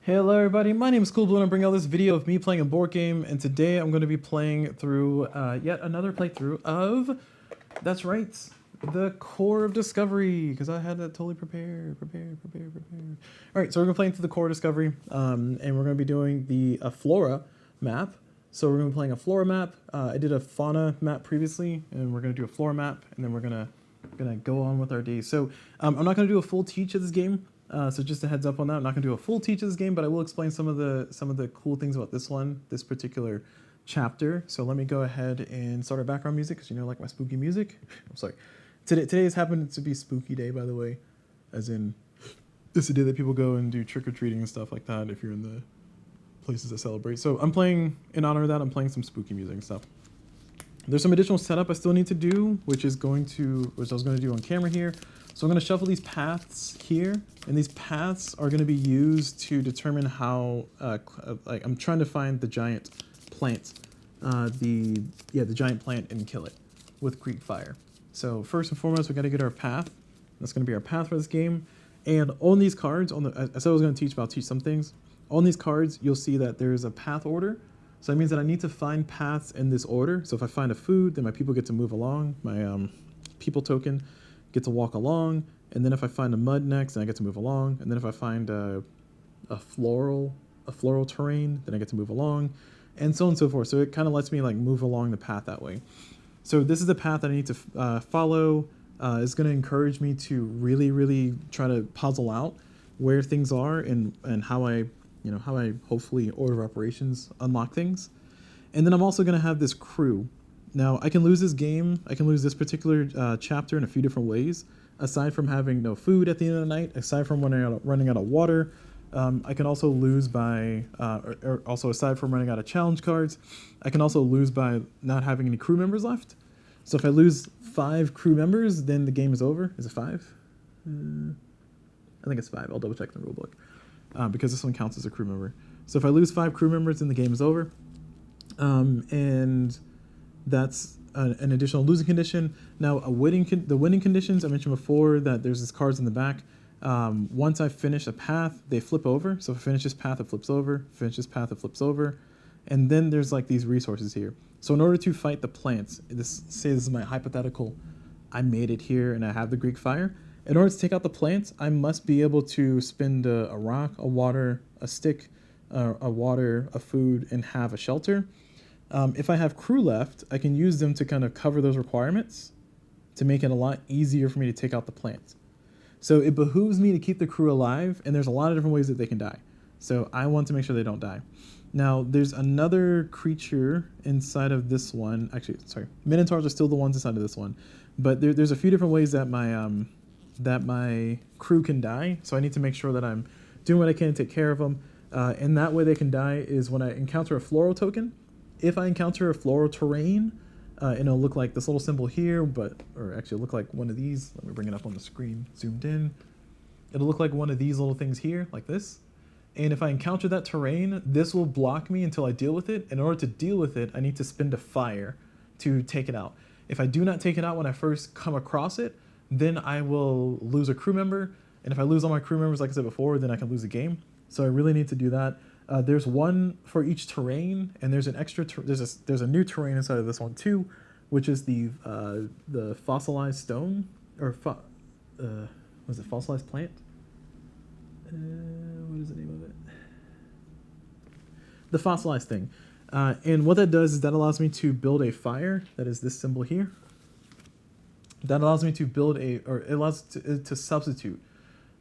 Hello everybody, my name is CulBlu and I'm bringing out this video of me playing a board game, and today I'm going to be playing through yet another playthrough of, that's right, the Core of Discovery, because I had that totally prepared. Alright, so we're going to be playing through the Core of Discovery, and we're going to be doing the Flora map. So we're going to be playing a Flora map. I did a Fauna map previously, and we're going to do a Flora map, and then we're going to go on with our days. So I'm not going to do a full teach of this game. So just a heads up on that. I'm not going to do a full teach of this game, but I will explain some of the cool things about this particular chapter. So let me go ahead and start our background music, because you know, like my spooky music. I'm sorry. Today has happened to be spooky day, by the way, as in this is the day that people go and do trick or treating and stuff like that. If you're in the places that celebrate, so I'm playing in honor of that. I'm playing some spooky music and stuff. There's some additional setup I still need to do, which I was going to do on camera here. So I'm going to shuffle these paths here, and these paths are going to be used to determine how, like I'm trying to find the giant plant, the giant plant, and kill it with Greek fire. So first and foremost, we got to get our path. That's going to be our path for this game. And on these cards, I said I was going to teach, but I'll teach some things. On these cards, you'll see that there's a path order. So that means that I need to find paths in this order. So if I find a food, then my people get to move along. My people token get to walk along. And then if I find a mud next, then I get to move along. And then if I find a floral terrain, then I get to move along, and so on and so forth. So it kind of lets me like move along the path that way. So this is the path that I need to follow. It's going to encourage me to really try to puzzle out where things are and how I hopefully order operations unlock things. And then I'm also going to have this crew. Now I can lose this game, I can lose this particular chapter in a few different ways, aside from having no food at the end of the night, aside from running out of water. I can also lose by, also aside from running out of challenge cards, I can also lose by not having any crew members left. So if I lose 5 crew members, then the game is over. Is it 5? I think it's 5, I'll double check the rulebook. Because this one counts as a crew member. So if I lose 5 crew members, then the game is over. And that's an additional losing condition. Now, the winning conditions, I mentioned before that there's these cards in the back. Once I finish a path, they flip over. So if I finish this path, it flips over. Finish this path, it flips over. And then there's like these resources here. So in order to fight the plants, say this is my hypothetical, I made it here and I have the Greek fire. In order to take out the plants, I must be able to spend a rock, a water, a stick, a water, a food, and have a shelter. If I have crew left, I can use them to kind of cover those requirements to make it a lot easier for me to take out the plants. So it behooves me to keep the crew alive, and there's a lot of different ways that they can die. So I want to make sure they don't die. Now, there's another creature inside of this one. Actually, sorry, Minotaurs are still the ones inside of this one. But there's a few different ways that my crew can die, so I need to make sure that I'm doing what I can to take care of them. And that way they can die is when I encounter a floral token. If I encounter a floral terrain, and it'll look like this little symbol here, or actually look like one of these. Let me bring it up on the screen, zoomed in. It'll look like one of these little things here, like this. And if I encounter that terrain, this will block me until I deal with it. In order to deal with it, I need to spend a fire to take it out. If I do not take it out when I first come across it, then I will lose a crew member. And if I lose all my crew members, like I said before, then I can lose the game. So I really need to do that. There's one for each terrain, and there's an extra. There's a new terrain inside of this one too, which is the fossilized stone, or was it fossilized plant? What is the name of it? The fossilized thing. And what that does is that allows me to build a fire. That is this symbol here. That allows me to build it allows to substitute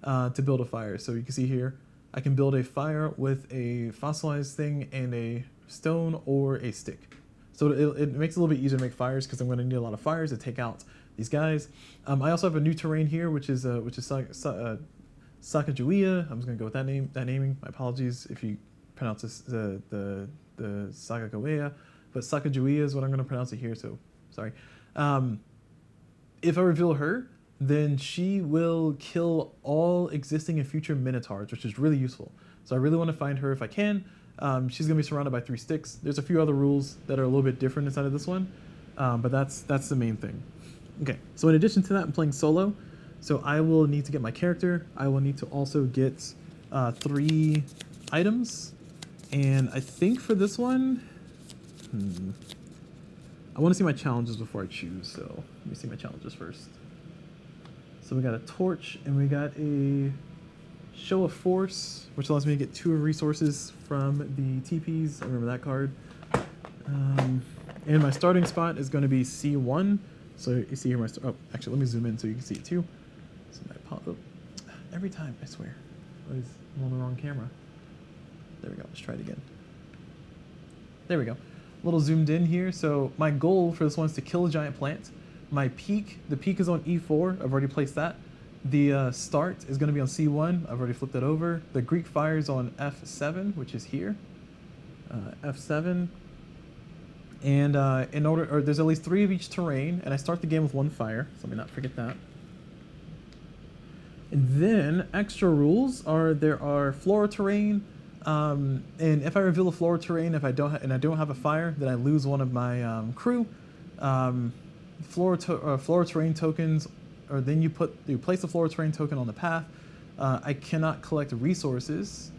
to build a fire. So you can see here, I can build a fire with a fossilized thing and a stone or a stick. So it makes it a little bit easier to make fires, because I'm going to need a lot of fires to take out these guys. I also have a new terrain here, which is Sacagawea. I'm just going to go with that naming. My apologies if you pronounce this the Sacagawea, but Sacagawea is what I'm going to pronounce it here. So sorry. If I reveal her, then she will kill all existing and future Minotaurs, which is really useful. So I really want to find her if I can. She's going to be surrounded by 3 sticks. There's a few other rules that are a little bit different inside of this one, but that's the main thing. Okay, so in addition to that, I'm playing solo. So I will need to get my character. I will need to also get 3 items. And I think for this one, I want to see my challenges before I choose. So let me see my challenges first. So we got a torch and we got a show of force, which allows me to get 2 resources from the TPs. I remember that card. And my starting spot is going to be C1. So you see here my oh, actually let me zoom in so you can see it too. So my pop up every time, I swear. I'm on the wrong camera. There we go. Let's try it again. There we go. A little zoomed in here. So my goal for this one is to kill a giant plant. My peak, the peak is on E4. I've already placed that. The start is going to be on C1. I've already flipped it over. The Greek fire is on F7, which is here. F7. And there's at least 3 of each terrain, and I start the game with 1 fire, so let me not forget that. And then extra rules are there are Flora terrain, and if I reveal a Flora terrain, if I don't have a fire, then I lose one of my crew. Flora terrain tokens, or then you place a Flora terrain token on the path. I cannot collect resources.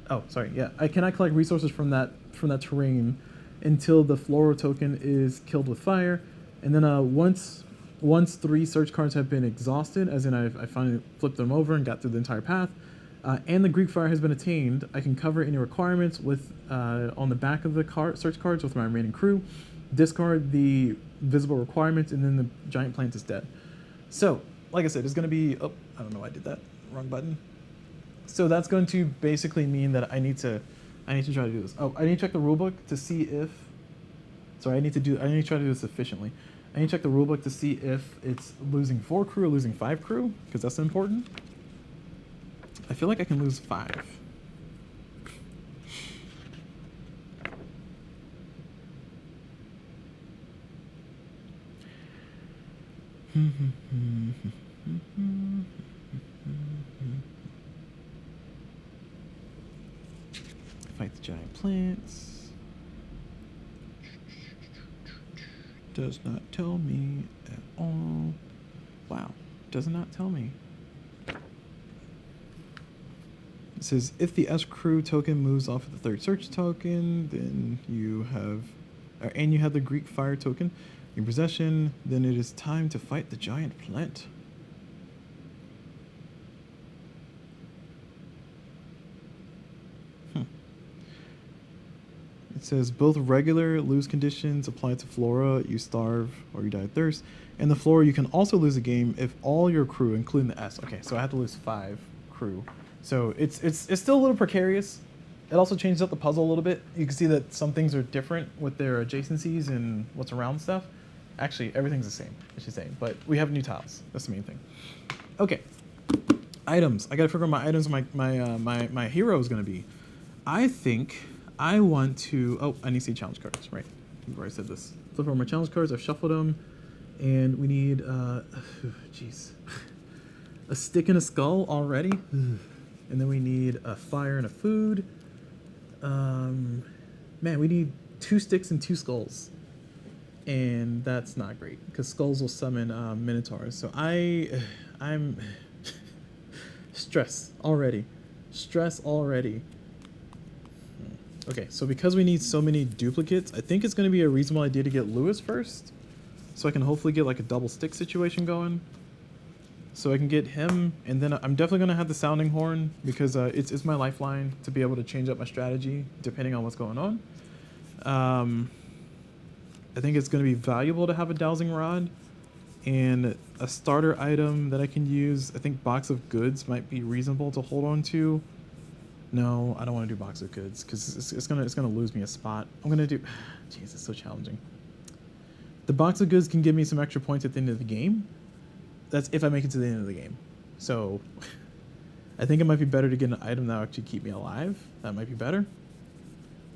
Oh, sorry. Yeah, I cannot collect resources from that terrain until the Flora token is killed with fire, and then once 3 search cards have been exhausted, as in I finally flipped them over and got through the entire path, and the Greek fire has been attained, I can cover any requirements with on the back of the search cards with my remaining crew, discard the visible requirements, and then the giant plant is dead. So, like I said, it's going to be. Oh, I don't know why I did that. Wrong button. So that's going to basically mean that I need to try to do this. Oh, I need to check the rulebook to see if. Sorry, I need to try to do this efficiently. I need to check the rulebook to see if it's losing 4 crew or losing 5 crew, because that's important. I feel like I can lose 5. Fight the giant plants. Does not tell me at all. Wow, does not tell me. It says if the S crew token moves off of the 3rd search token, then you have, and you have the Greek fire token in possession, then it is time to fight the giant plant. It says both regular lose conditions apply to Flora, you starve or you die of thirst, and the Flora you can also lose a game if all your crew, including the S. Okay, so I had to lose 5 crew. So it's still a little precarious. It also changes up the puzzle a little bit. You can see that some things are different with their adjacencies and what's around stuff. Actually, everything's the same, I should say, but we have new tiles. That's the main thing. Okay, items. I gotta figure out my items. My hero is gonna be. I think I want to. Oh, I need to see challenge cards. Right, I've already said this. Flip over my challenge cards. I've shuffled them, and we need. Jeez, a stick and a skull already, and then we need a fire and a food. Man, we need 2 sticks and 2 skulls. And that's not great because skulls will summon minotaurs. So I'm stress already. Okay, so because we need so many duplicates, I think it's going to be a reasonable idea to get Lewis first, so I can hopefully get like a double stick situation going. So I can get him, and then I'm definitely going to have the sounding horn because it's my lifeline to be able to change up my strategy depending on what's going on. I think it's going to be valuable to have a dowsing rod and a starter item that I can use. I think box of goods might be reasonable to hold on to. No, I don't want to do box of goods because it's gonna lose me a spot. I'm gonna do. Jeez, it's so challenging. The box of goods can give me some extra points at the end of the game. That's if I make it to the end of the game. So I think it might be better to get an item that will actually keep me alive. That might be better.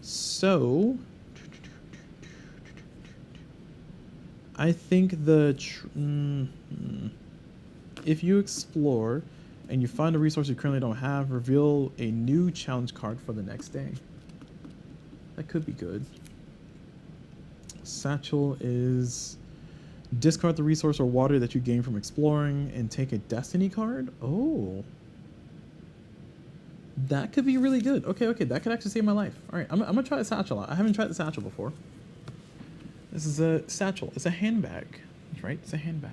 So I think if you explore and you find a resource you currently don't have, reveal a new challenge card for the next day. That could be good. Satchel is discard the resource or water that you gain from exploring and take a destiny card. Oh. That could be really good. Okay, okay, that could actually save my life. All right, I'm gonna try the satchel out. I haven't tried the satchel before. This is a satchel. It's a handbag. That's right, it's a handbag.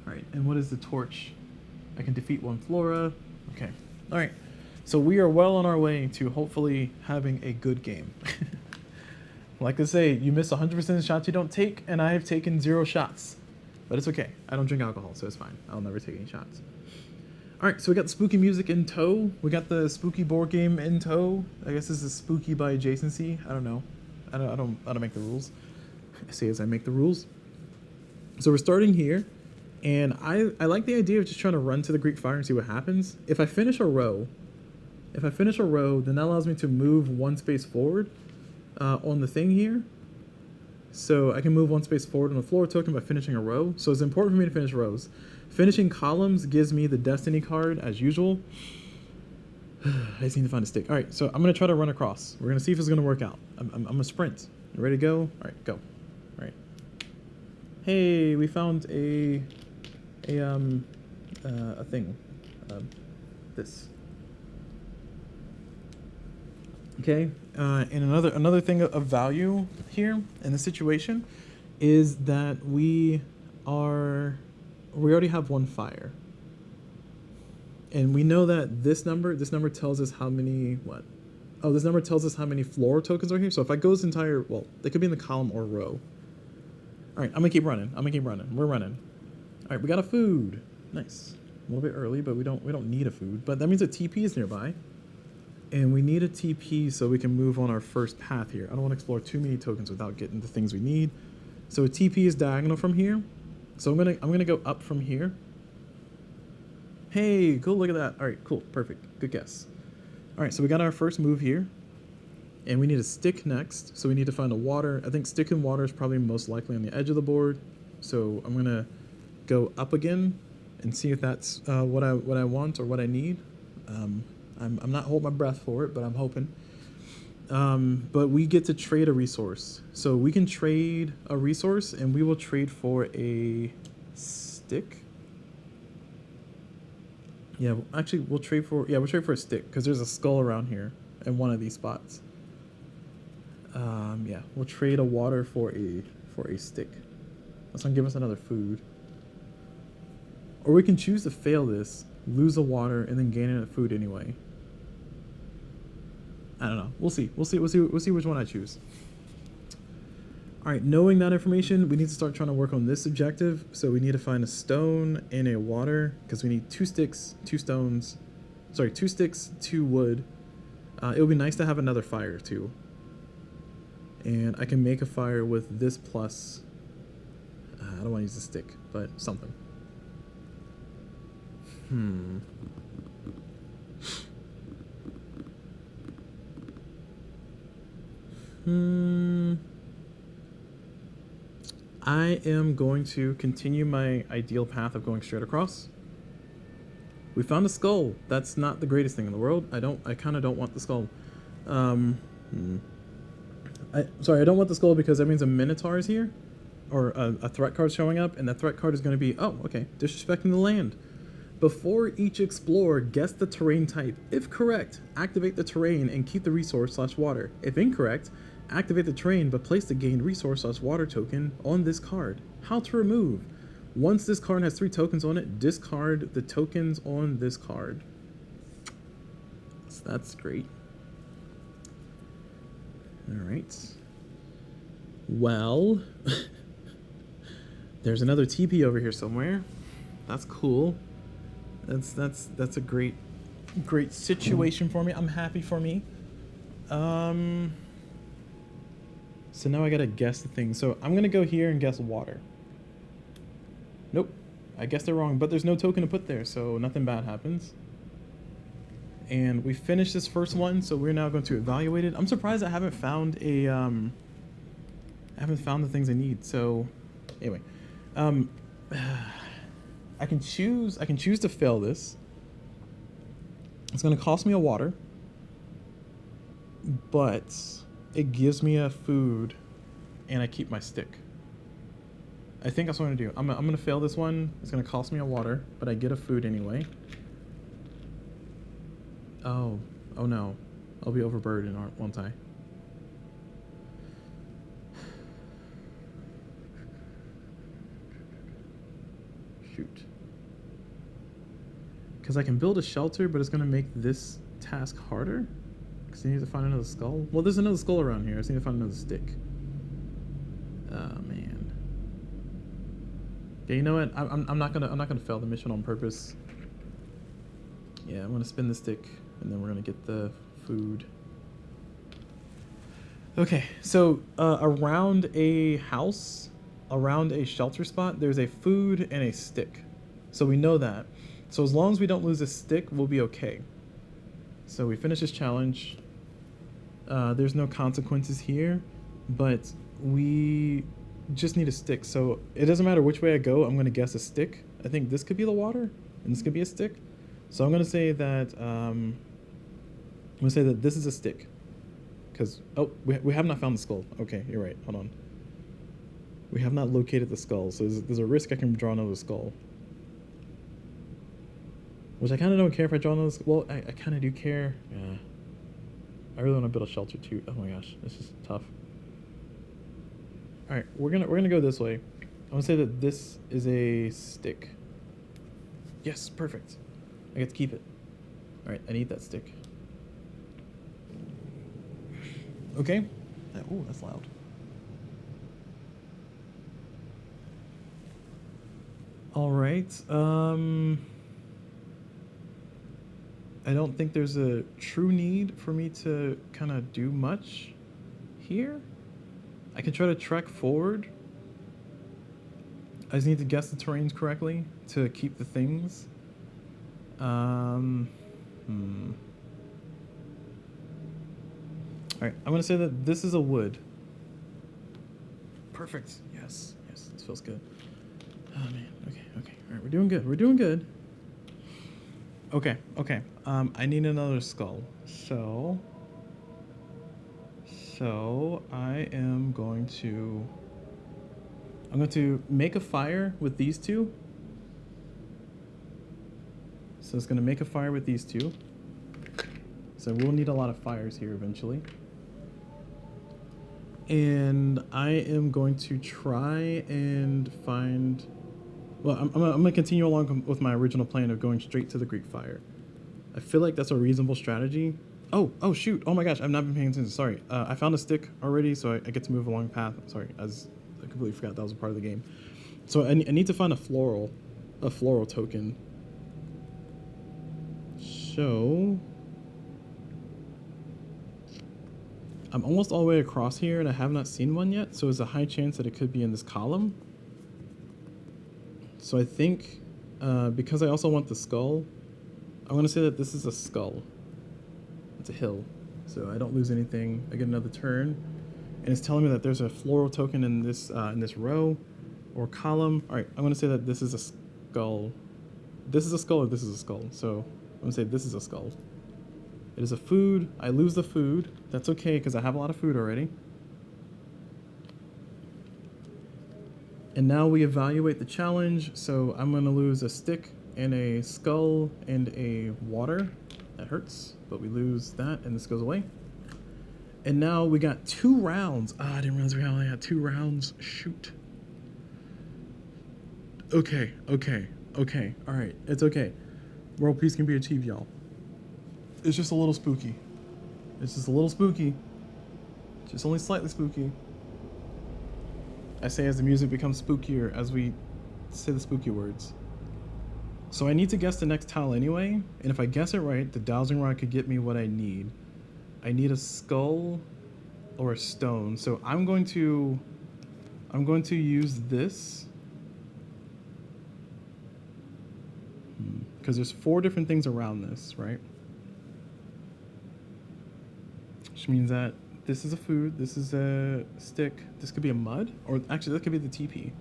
All right, and what is the torch? I can defeat one Flora. Okay, all right. So we are well on our way to hopefully having a good game. Like I say, you miss 100% of the shots you don't take, and I have taken 0 shots. But it's okay. I don't drink alcohol, so it's fine. I'll never take any shots. All right, so we got the spooky music in tow. We got the spooky board game in tow. I guess this is spooky by adjacency. I don't know. I don't make the rules. I say as I make the rules. So we're starting here, and I like the idea of just trying to run to the Greek fire and see what happens. If I finish a row, then that allows me to move 1 space forward on the thing here. So I can move 1 space forward on the Flora token by finishing a row. So it's important for me to finish rows. Finishing columns gives me the Destiny card as usual. I just need to find a stick. All right, so I'm gonna try to run across. We're gonna see if it's gonna work out. I'm gonna sprint. You ready to go? All right, go. All right. Hey, we found a thing. This. Okay, and another thing of value here in this situation is that we already have 1 fire, and we know that this number tells us how many what? Oh, this number tells us how many Flora tokens are here. So if I go this entire, well, they could be in the column or row. All right, I'm gonna keep running. We're running. All right, we got a food. Nice. A little bit early, but we don't need a food. But that means a TP is nearby. And we need a TP so we can move on our first path here. I don't want to explore too many tokens without getting the things we need. So a TP is diagonal from here. So I'm gonna go up from here. Hey, cool, look at that. All right, cool, perfect, good guess. All right, so we got our first move here. And we need a stick next. So we need to find a water. I think stick and water is probably most likely on the edge of the board. So I'm gonna go up again and see if that's what I want or what I need. I'm not holding my breath for it, but I'm hoping. But we get to trade a resource. So we can trade a resource, and we will trade for a stick. Yeah, actually, we'll trade for a stick, because there's a skull around here in one of these spots. Yeah, we'll trade a water for a stick. That's gonna give us another food. Or we can choose to fail this, lose a water, and then gain a food anyway. I don't know. We'll see which one I choose. All right, knowing that information, we need to start trying to work on this objective. So we need to find a stone and a water, because we need 2 sticks, 2 stones. Sorry, 2 sticks, 2 wood. It would be nice to have another fire too. And I can make a fire with this plus. I don't want to use the stick, but something. I am going to continue my ideal path of going straight across. We found a skull. That's not the greatest thing in the world. I kind of don't want the skull. Sorry, I don't want the skull because that means a Minotaur is here, or a threat card showing up, and that threat card is going to be, oh, okay, disrespecting the land. Before each explore, guess the terrain type. If correct, activate the terrain and keep the resource/water. If incorrect, activate the terrain but place the gained resource/water token on this card. How to remove. Once this card has 3 tokens on it, discard the tokens on this card. So that's great. Alright. Well, there's another TP over here somewhere. That's cool. That's a great situation for me. I'm happy for me. So now I gotta guess the thing. So I'm gonna go here and guess water. Nope, I guessed it wrong, but there's no token to put there, so nothing bad happens. And we finished this first one, so we're now going to evaluate it. I'm surprised I haven't found a I haven't found the things I need. So anyway, I can choose to fail this. It's going to cost me a water, but it gives me a food, and I keep my stick. I think that's what I'm going to do. I'm going to fail this one. It's going to cost me a water, but I get a food anyway. Oh. Oh no. I'll be overburdened, won't I? Shoot. Because I can build a shelter, but it's going to make this task harder. Because I need to find another skull. Well, there's another skull around here. I just need to find another stick. Oh man. Yeah, you know what? I'm not gonna fail the mission on purpose. Yeah, I'm gonna spin the stick, and then we're gonna get the food. Okay, so around a house, around a shelter spot, there's a food and a stick. So we know that. So as long as we don't lose a stick, we'll be okay. So we finish this challenge. There's no consequences here, but we just need a stick. So it doesn't matter which way I go, I'm going to guess a stick. I think this could be the water, and this could be a stick. So I'm going to say that this is a stick. Because, oh, we have not found the skull. Okay, you're right. Hold on. We have not located the skull, so there's a risk I can draw another skull. Which I kind of don't care if I draw another skull. Well, I kind of do care. Yeah. I really want to build a shelter too. Oh my gosh, this is tough. All right, we're gonna go this way. I'm gonna say that this is a stick. Yes, perfect. I get to keep it. All right, I need that stick. Okay. Oh, that's loud. All right. I don't think there's a true need for me to kind of do much here. I can try to trek forward. I just need to guess the terrains correctly to keep the things. Alright, I'm gonna say that this is a wood. Perfect. Yes, yes, this feels good. Oh man, okay. Alright, we're doing good. We're doing good. Okay. I need another skull. So I'm going to make a fire with these two. So it's going to make a fire with these two. So we'll need a lot of fires here eventually. And I am going to try and find... Well, I'm going to continue along with my original plan of going straight to the Greek fire. I feel like that's a reasonable strategy. Oh shoot. Oh my gosh, I've not been paying attention. Sorry. I found a stick already, so I get to move along the path. Sorry, I completely forgot that was a part of the game. So I need to find a floral token. So I'm almost all the way across here, and I have not seen one yet, so there's a high chance that it could be in this column. So I think, because I also want the skull, I'm going to say that this is a skull. It's a hill, so I don't lose anything. I get another turn, and it's telling me that there's a floral token in this row or column. All right, I'm going to say that this is a skull. This is a skull, or this is a skull. So I'm going to say this is a skull. It is a food. I lose the food. That's okay, because I have a lot of food already. And now we evaluate the challenge. So I'm going to lose a stick and a skull and a water. That hurts, but we lose that, and this goes away. And now we got 2 rounds. I didn't realize we only had 2 rounds. Shoot. Okay. All right, it's okay. World peace can be achieved, y'all. It's just a little spooky. Just only slightly spooky. I say as the music becomes spookier as we say the spooky words. So I need to guess the next tile anyway, and if I guess it right, the dowsing rod could get me what I need. I need a skull or a stone. So I'm going to use this. Because there's 4 different things around this, right? Which means that this is a food, this is a stick, this could be a mud, or actually that could be the TP.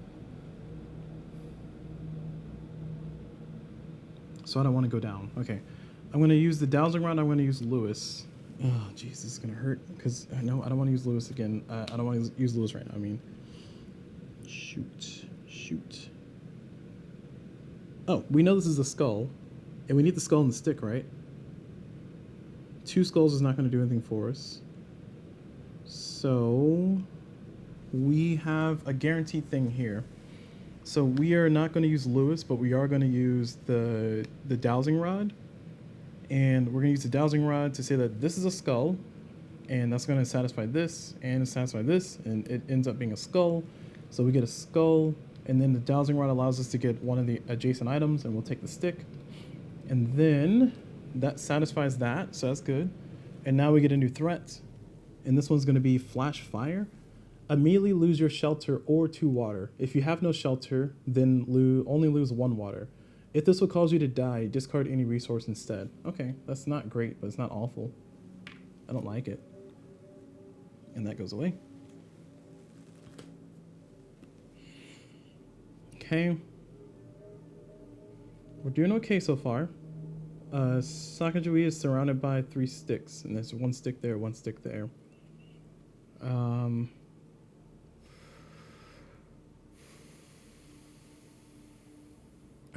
So I don't want to go down. Okay, I'm going to use the dowsing rod. I'm going to use Lewis. Oh, jeez, this is going to hurt because I know I don't want to use Lewis again. I don't want to use Lewis right now. I mean, shoot. Oh, we know this is a skull, and we need the skull and the stick, right? 2 skulls is not going to do anything for us. So we have a guaranteed thing here. So we are not going to use Lewis, but we are going to use the dowsing rod. And we're going to use the dowsing rod to say that this is a skull, and that's going to satisfy this, and satisfy this, and it ends up being a skull. So we get a skull, and then the dowsing rod allows us to get one of the adjacent items, and we'll take the stick. And then that satisfies that, so that's good. And now we get a new threat, and this one's going to be flash fire. Immediately lose your shelter or 2 water. If you have no shelter, then only lose 1 water. If this will cause you to die, discard any resource instead. Okay, that's not great, but it's not awful. I don't like it. And that goes away. Okay. We're doing okay so far. Sacagawea is surrounded by 3 sticks, and there's 1 stick there, 1 stick there.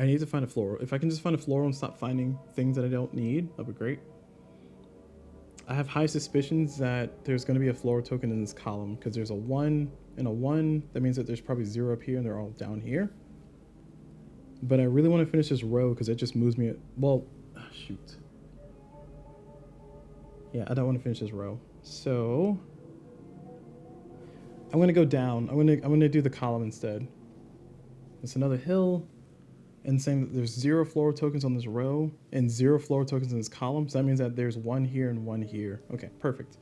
I need to find a floral. If I can just find a floral and stop finding things that I don't need, that'd be great. I have high suspicions that there's going to be a floral token in this column because there's a 1 and a 1. That means that there's probably 0 up here and they're all down here. But I really want to finish this row because it just moves me. Well, shoot. Yeah, I don't want to finish this row. So I'm going to go down. I'm going to do the column instead. It's another hill. And saying that there's 0 floral tokens on this row and 0 floral tokens in this column. So that means that there's 1 here and 1 here. Okay, perfect.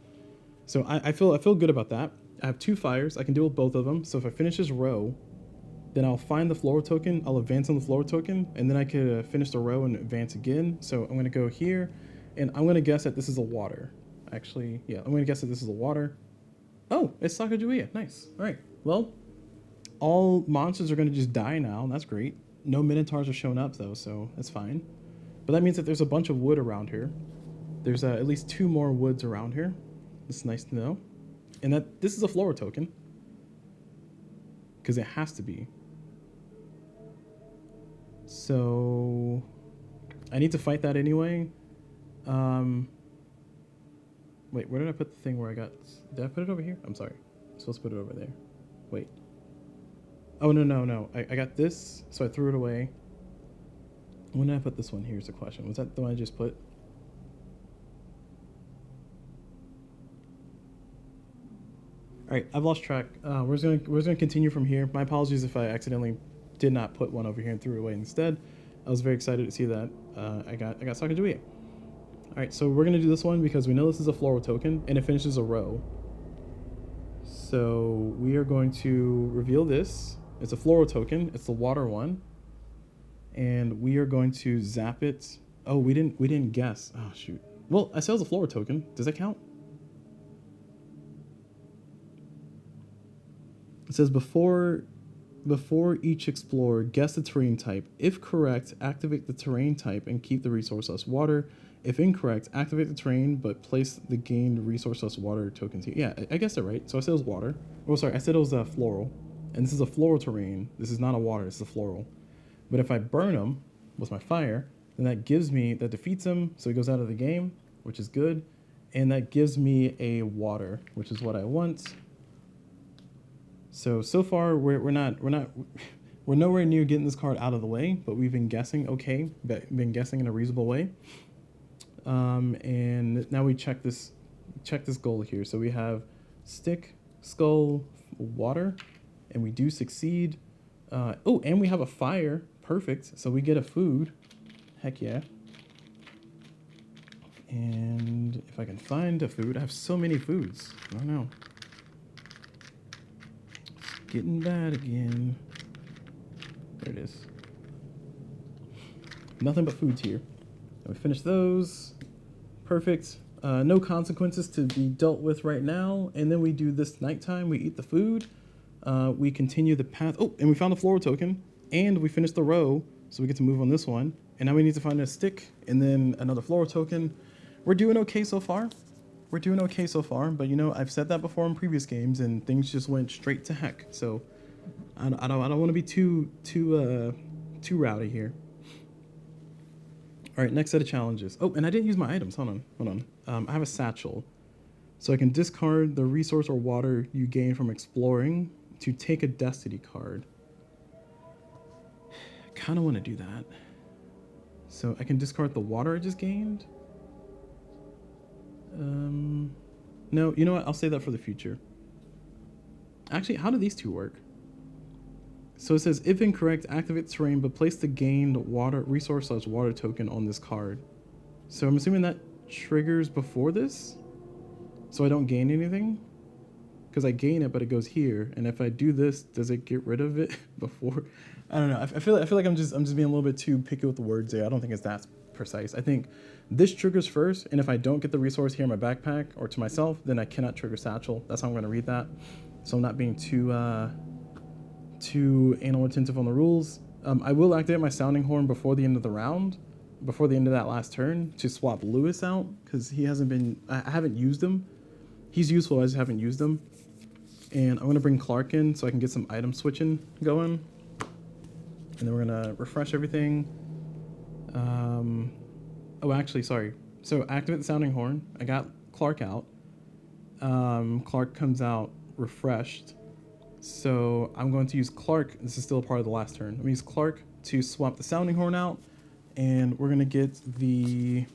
So I feel good about that. I have 2 fires. I can deal with both of them. So if I finish this row, then I'll find the floral token. I'll advance on the floral token, and then I could finish the row and advance again. So I'm going to go here, and I'm going to guess that this is a water. Actually, yeah, I'm going to guess that this is a water. Oh, it's Sacagawea. Nice. All right. Well, all monsters are going to just die now. And that's great. No minotaurs are showing up though, so that's fine. But that means that there's a bunch of wood around here. There's at least 2 more woods around here. It's nice to know. And that this is a Flora token. Because it has to be. So I need to fight that anyway. Wait, where did I put the thing where I got... Did I put it over here? I'm sorry. I'm supposed to put it over there. Wait. Oh, no. I got this, so I threw it away. When did I put this one? Here's the question. Was that the one I just put? All right, I've lost track. We're just gonna continue from here. My apologies if I accidentally did not put one over here and threw it away instead. I was very excited to see that. I got Sacagawea. All right, so we're gonna do this one because we know this is a floral token and it finishes a row. So we are going to reveal this. It's a floral token. It's the water one, and we are going to zap it. Oh, we didn't guess. Oh shoot. Well, I said it was a floral token. Does that count? It says before each explorer, guess the terrain type. If correct, activate the terrain type and keep the resource less water. If incorrect, activate the terrain but place the gained resource less water tokens here. Yeah, I guessed it right. So I said it was water. Oh, sorry, I said it was a floral. And this is a floral terrain. This is not a water, this is a floral. But if I burn him with my fire, then that defeats him, so he goes out of the game, which is good. And that gives me a water, which is what I want. So far we're nowhere near getting this card out of the way, but we've been guessing okay, been guessing in a reasonable way. And now we check this goal here. So we have stick, skull, water, and we do succeed. Oh, and we have a fire. Perfect. So we get a food. Heck yeah. And if I can find a food, I have so many foods. I don't know. It's getting bad again. There it is. Nothing but foods here. And we finish those. Perfect. No consequences to be dealt with right now. And then we do this nighttime. We eat the food. We continue the path. Oh, and we found a floral token. And we finished the row. So we get to move on this one. And now we need to find a stick and then another floral token. We're doing okay so far. We're doing okay so far. But, you know, I've said that before in previous games. And things just went straight to heck. So I don't want to be too rowdy here. All right, next set of challenges. Oh, and I didn't use my items. Hold on. I have a satchel. So I can discard the resource or water you gain from exploring to take a destiny card. I kind of want to do that. So I can discard the water I just gained. No, you know what? I'll save that for the future. Actually, how do these two work? So it says, if incorrect, activate terrain, but place the gained water resource / water token on this card. So I'm assuming that triggers before this? So I don't gain anything? Because I gain it, but it goes here. And if I do this, does it get rid of it before? I don't know. I feel like I'm just being a little bit too picky with the words there. I don't think it's that precise. I think this triggers first, and if I don't get the resource here in my backpack or to myself, then I cannot trigger satchel. That's how I'm going to read that. So I'm not being too anal retentive on the rules. I will activate my sounding horn before the end of the round, before the end of that last turn, to swap Lewis out, because he hasn't been, I haven't used him. He's useful, I just haven't used him. And I'm going to bring Clark in so I can get some item switching going. And then we're going to refresh everything. Oh, actually, sorry. So activate the sounding horn. I got Clark out. Clark comes out refreshed. So I'm going to use Clark. This is still a part of the last turn. I'm going to use Clark to swap the sounding horn out. And we're going to get the...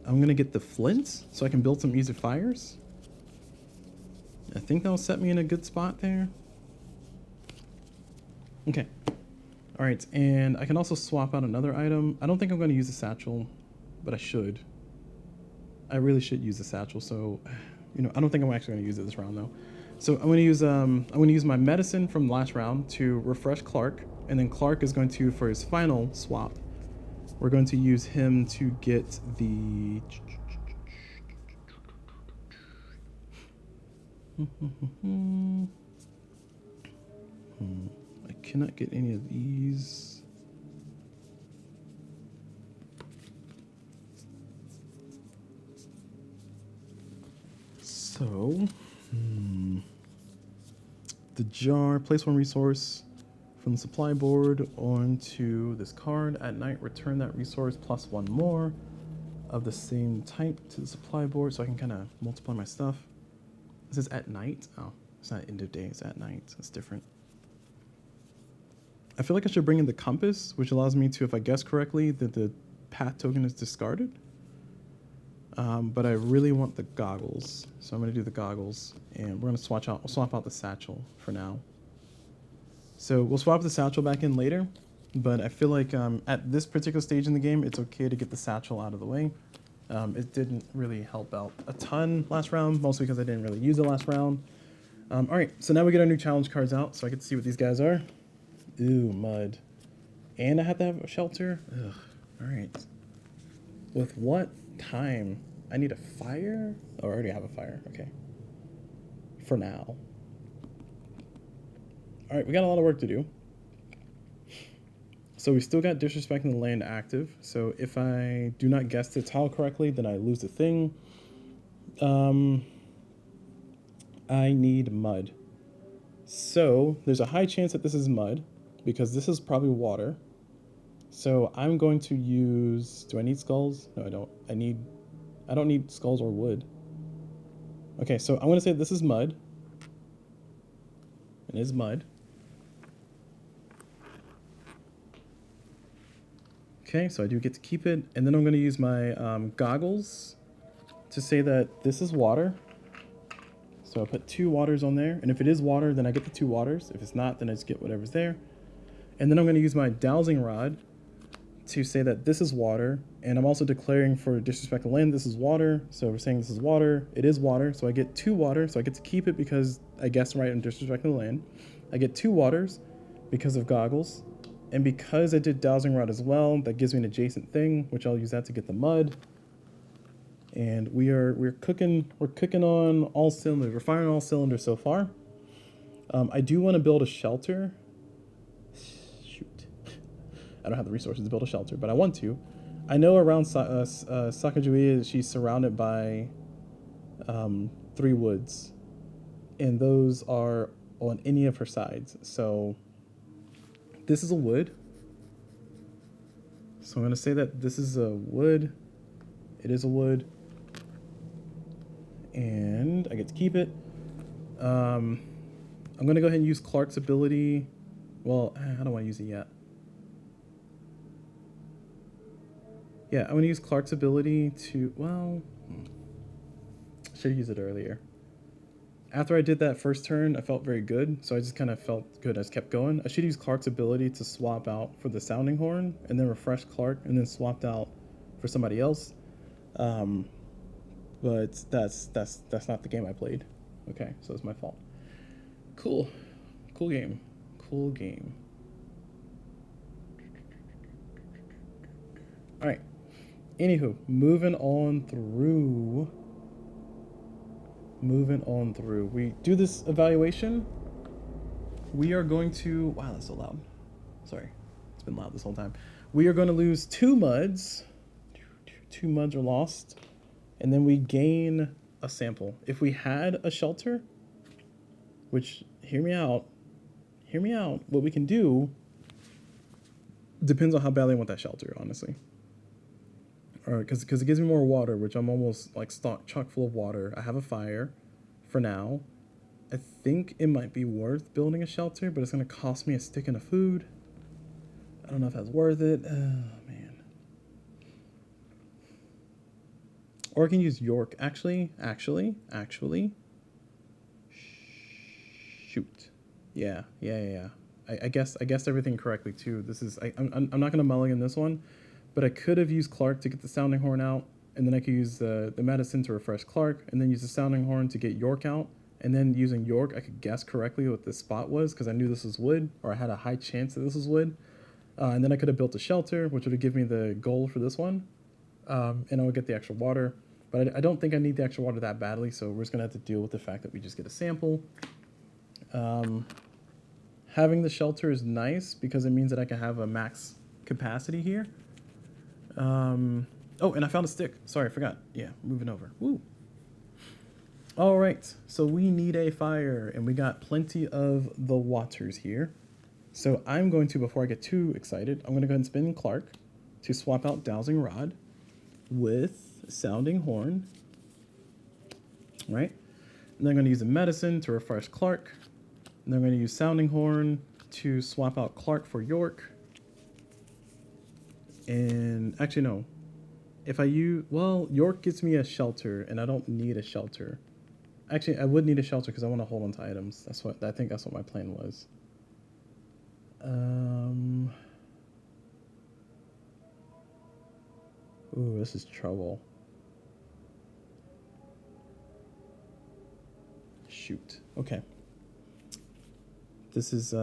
I'm going to get the flint so I can build some easy fires. I think that'll set me in a good spot there. Okay. All right, and I can also swap out another item. I don't think I'm going to use the satchel, but I should. I really should use the satchel, so, you know, I don't think I'm actually going to use it this round, though. So I'm going to use my medicine from last round to refresh Clark, and then Clark is going to, for his final swap, we're going to use him to get the... I cannot get any of these. So, the jar, place one resource from the supply board onto this card. At night, return that resource plus one more of the same type to the supply board so I can kind of multiply my stuff. It says at night. Oh, it's not end of day, it's at night. It's different. I feel like I should bring in the compass, which allows me to, if I guess correctly, that the path token is discarded. But I really want the goggles. So I'm going to do the goggles, and we're going to swap out the satchel for now. So we'll swap the satchel back in later, but I feel like at this particular stage in the game, it's okay to get the satchel out of the way. It didn't really help out a ton last round, mostly because I didn't really use it last round. All right, so now we get our new challenge cards out, so I get to see what these guys are. Ooh, mud. And I have to have a shelter? Ugh, all right. With what time? I need a fire? Oh, I already have a fire, okay. For now. All right, we got a lot of work to do. So we still got disrespecting the land active. So if I do not guess the tile correctly, then I lose the thing. I need mud. So there's a high chance that this is mud because this is probably water. So I'm going to use, do I need skulls? No, I don't. I don't need skulls or wood. Okay, so I'm going to say this is mud. It is mud. Okay, so I do get to keep it. And then I'm going to use my goggles to say that this is water. So I'll put 2 waters on there. And if it is water, then I get the 2 waters. If it's not, then I just get whatever's there. And then I'm going to use my dowsing rod to say that this is water. And I'm also declaring for disrespect the land, this is water. So we're saying this is water. It is water. So I get 2 water. So I get to keep it because I guessed right in disrespecting the land. I get 2 waters because of goggles. And because I did dowsing rod as well, that gives me an adjacent thing, which I'll use that to get the mud. And we're cooking on all cylinders. We're firing all cylinders so far. I do want to build a shelter. Shoot. I don't have the resources to build a shelter, but I want to. I know around Sacagawea, she's surrounded by 3 woods. And those are on any of her sides. So This is a wood. So I'm going to say that this is a wood. It is a wood. And I get to keep it. I'm going to go ahead and use Clark's ability. Well, I don't want to use it yet. Yeah, I'm going to use Clark's ability to, well, should have used it earlier. After I did that first turn, I felt very good, so I just kind of felt good. I just kept going. I should use Clark's ability to swap out for the sounding horn, and then refresh Clark, and then swapped out for somebody else. But that's not the game I played. Okay, so it's my fault. Cool. Cool game. Cool game. All right. Anywho, moving on through. We do this evaluation. We are going to, wow, that's so loud. Sorry, it's been loud this whole time. We are going to lose 2 muds. 2 muds are lost. And then we gain a sample. If we had a shelter, which, hear me out, what we can do depends on how badly I want that shelter, honestly. Or because it gives me more water, which I'm almost like chock full of water. I have a fire for now. I think it might be worth building a shelter, but it's going to cost me a stick and a food. I don't know if that's worth it. Oh, man. Or I can use York. Actually. Shoot. Yeah. I guessed everything correctly, too. This is, I'm not going to mulligan this one. But I could have used Clark to get the sounding horn out, and then I could use the medicine to refresh Clark, and then use the sounding horn to get York out, and then using York, I could guess correctly what this spot was, because I knew this was wood, or I had a high chance that this was wood. And then I could have built a shelter, which would have given me the gold for this one, and I would get the extra water. But I don't think I need the extra water that badly, so we're just going to have to deal with the fact that we just get a sample. Having the shelter is nice, because it means that I can have a max capacity here. Oh, and I found a stick. Sorry, I forgot. Yeah, moving over. Woo. All right, so we need a fire, and we got plenty of the waters here. So I'm going to, before I get too excited, I'm going to go ahead and spin Clark to swap out Dowsing Rod with Sounding Horn. Right? And then I'm going to use a medicine to refresh Clark. And then I'm going to use Sounding Horn to swap out Clark for York. And actually, no. If I use, well, York gives me a shelter, and I don't need a shelter. Actually, I would need a shelter because I want to hold on to items. I think that's what my plan was. Ooh, this is trouble. Shoot. Okay. This is,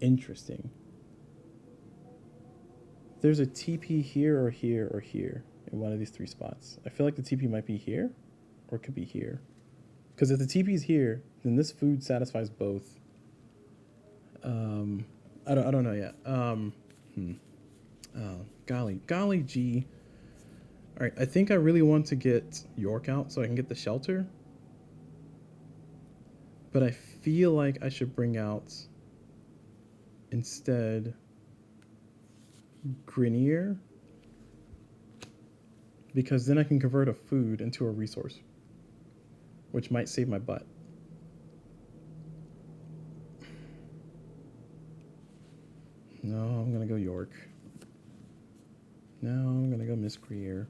interesting. There's a TP here or here or here in one of these 3 spots. I feel like the TP might be here, or it could be here. Because if the TP is here, then this food satisfies both. I don't know yet. Oh, golly gee. All right, I think I really want to get York out so I can get the shelter. But I feel like I should bring out instead Grenier, because then I can convert a food into a resource, which might save my butt. No, I'm gonna go York. No, I'm gonna go Miss Greer.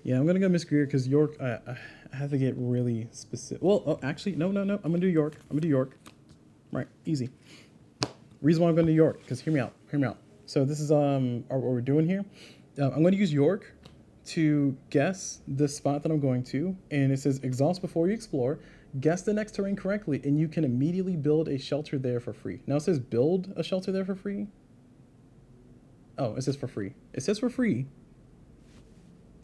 Yeah, I'm gonna go Miss Greer because York, I have to get really specific. Well, oh, actually, no. I'm gonna do York. Right, easy. Reason why I'm going to York, because hear me out. So this is what we're doing here. I'm going to use York to guess the spot that I'm going to, and it says exhaust before you explore. Guess the next terrain correctly, and you can immediately build a shelter there for free. Now it says build a shelter there for free. Oh, it says for free. It says for free.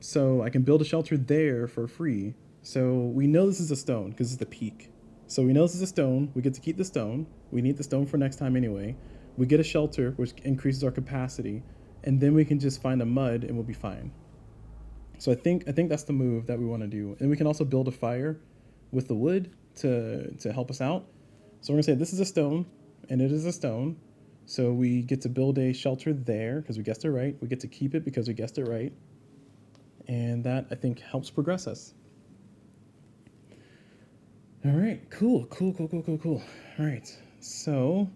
So I can build a shelter there for free. So we know this is a stone because it's the peak. So we know this is a stone. We get to keep the stone. We need the stone for next time anyway. We get a shelter, which increases our capacity. And then we can just find a mud and we'll be fine. So I think that's the move that we want to do. And we can also build a fire with the wood to help us out. So we're gonna say this is a stone, and it is a stone. So we get to build a shelter there because we guessed it right. We get to keep it because we guessed it right. And that, I think, helps progress us. All right, cool. All right, so,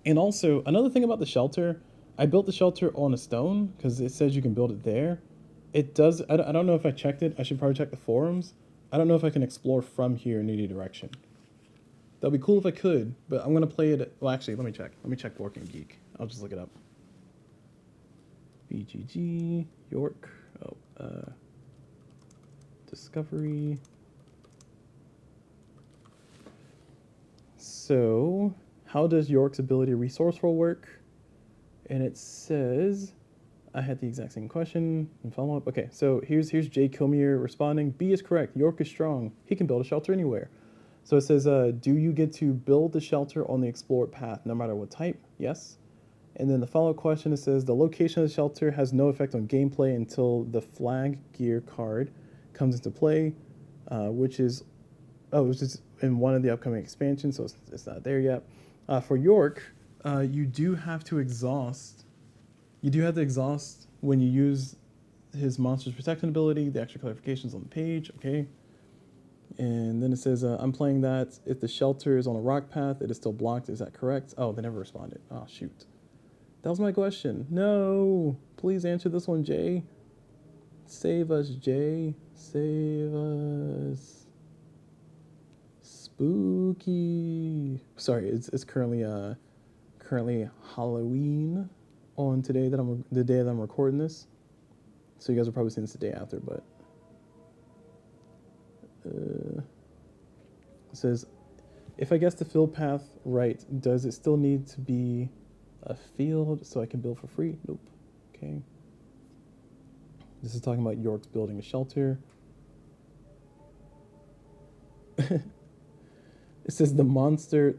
and also another thing about the shelter, I built the shelter on a stone because it says you can build it there. It does, I don't know if I checked it. I should probably check the forums. I don't know if I can explore from here in any direction. That'd be cool if I could, but I'm gonna play it. Well, actually, let me check. Let me check Working Geek. I'll just look it up. BGG, York, Discovery. So, how does York's ability resourceful work? And it says, I had the exact same question and follow up. Okay, so here's Jay Kilmier responding. B is correct. York is strong. He can build a shelter anywhere. So it says, do you get to build the shelter on the explored path, no matter what type? Yes. And then the follow-up question, it says, the location of the shelter has no effect on gameplay until the flag gear card comes into play, which is in one of the upcoming expansions, so it's not there yet. For York, you do have to exhaust. You do have to exhaust when you use his monster's protection ability. The extra clarifications on the page, okay? And then it says, I'm playing that. If the shelter is on a rock path, it is still blocked. Is that correct? Oh, they never responded. Oh, shoot. That was my question. No. Please answer this one, Jay. Save us, Jay. Save us. Spooky. Sorry, it's currently Halloween on the day that I'm recording this. So you guys are probably seeing this the day after, but it says, if I guess the field path right, does it still need to be a field so I can build for free? Nope. Okay. This is talking about York's building a shelter. It says the monster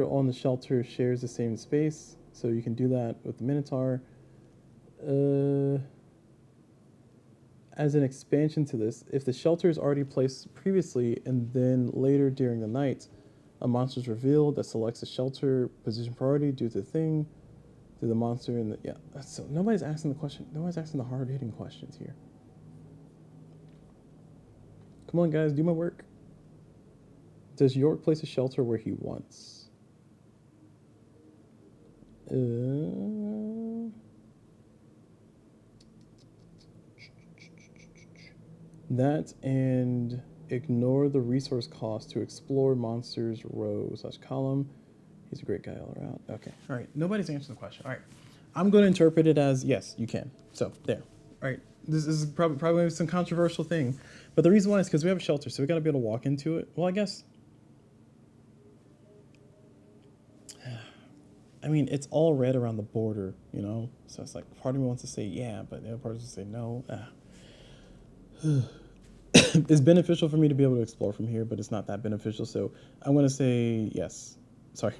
on the shelter shares the same space, so you can do that with the Minotaur. As an expansion to this, if the shelter is already placed previously and then later during the night, a monster is revealed that selects the shelter position priority due to the thing, to the monster, and so nobody's asking the question. Nobody's asking the hard-hitting questions here. Come on, guys, do my work. Does York place a shelter where he wants? That and ignore the resource cost to explore monsters row/column. He's a great guy all around. Okay, all right. Nobody's answering the question. All right, I'm going to interpret it as yes, you can. So there. All right, this is probably some controversial thing, but the reason why is because we have a shelter, so we got to be able to walk into it. Well, I guess. I mean, it's all red around the border, you know. So it's like part of me wants to say yeah, but the other part wants to say no. It's beneficial for me to be able to explore from here, but it's not that beneficial. So I'm going to say yes. Sorry.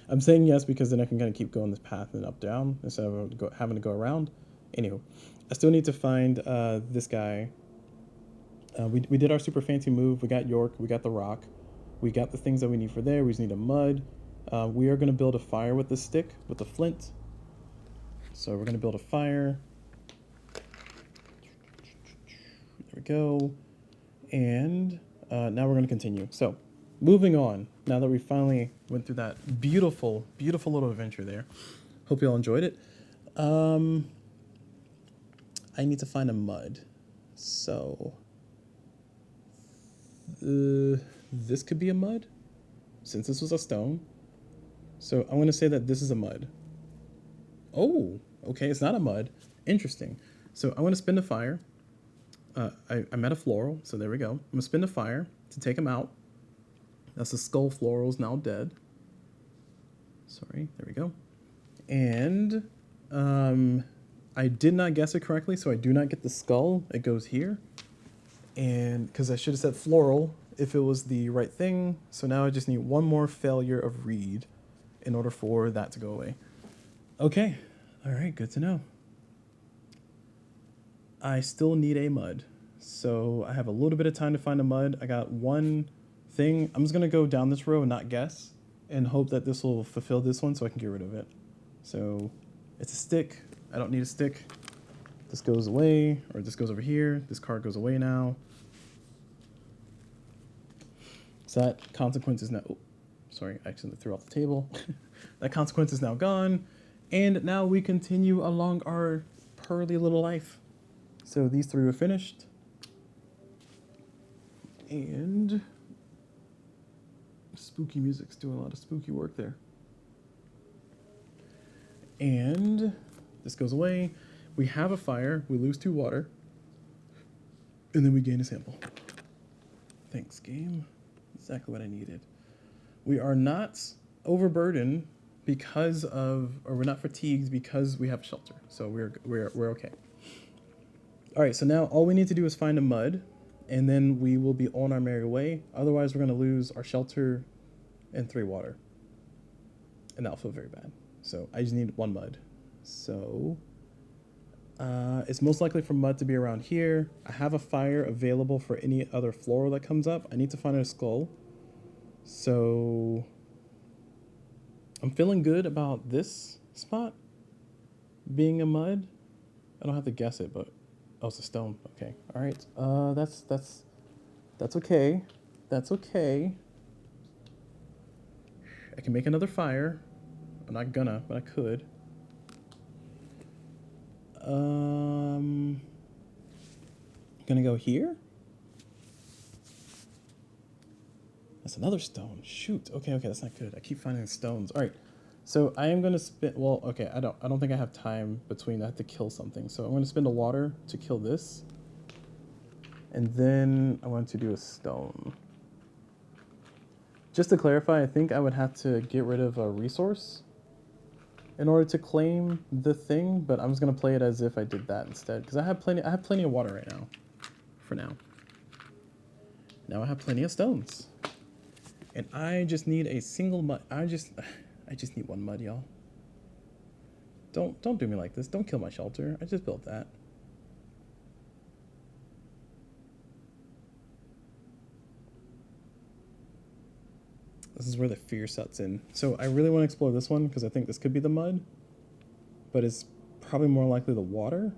I'm saying yes because then I can kind of keep going this path and up, down instead of having to go around. Anywho, I still need to find this guy. We did our super fancy move. We got York. We got the rock. We got the things that we need for there. We just need a mud. We are going to build a fire with the stick, with the flint. So we're going to build a fire. There we go. And now we're going to continue. So moving on, now that we finally went through that beautiful, beautiful little adventure there. Hope you all enjoyed it. I need to find a mud. So this could be a mud since this was a stone. So I'm going to say that this is a mud. Oh, okay. It's not a mud. Interesting. So I'm going to spin the fire. I met a floral, so there we go. I'm going to spin the fire to take him out. That's the skull floral's now dead. Sorry, there we go. And I did not guess it correctly, so I do not get the skull. It goes here. And because I should have said floral if it was the right thing. So now I just need one more failure of read in order for that to go away. Okay. All right, good to know. I still need a mud. So I have a little bit of time to find a mud. I got one thing. I'm just going to go down this row and not guess and hope that this will fulfill this one so I can get rid of it. So it's a stick. I don't need a stick. This goes away, or this goes over here. This card goes away now. So that consequence is now, oh, sorry, I accidentally threw off the table. That consequence is now gone. And now we continue along our pearly little life. So these three were finished. And spooky music's doing a lot of spooky work there. And this goes away. We have a fire, we lose 2 water, and then we gain a sample. Thanks, game. Exactly what I needed. We are not overburdened because of, or we're not fatigued because we have shelter. So we're okay. All right, so now all we need to do is find a mud, and then we will be on our merry way. Otherwise, we're gonna lose our shelter and 3 water. And that'll feel very bad. So I just need 1 mud. So it's most likely for mud to be around here. I have a fire available for any other floral that comes up. I need to find a skull. So I'm feeling good about this spot being a mud. I don't have to guess it, but oh, it's a stone. Okay, all right. That's okay. That's okay. I can make another fire. I'm not gonna, but I could. Gonna go here. That's another stone. Shoot. Okay, that's not good. I keep finding stones. All right. So I am gonna spend. Well, okay. I don't think I have time between. I have to kill something. So I'm gonna spend a water to kill this, and then I want to do a stone. Just to clarify, I think I would have to get rid of a resource in order to claim the thing, but I'm just gonna play it as if I did that instead, because I have plenty of water right now. For now. Now I have plenty of stones. And I just need a single mud. I just need 1 mud, y'all. Don't do me like this. Don't kill my shelter. I just built that. This is where the fear sets in. So I really want to explore this one because I think this could be the mud, but it's probably more likely the water.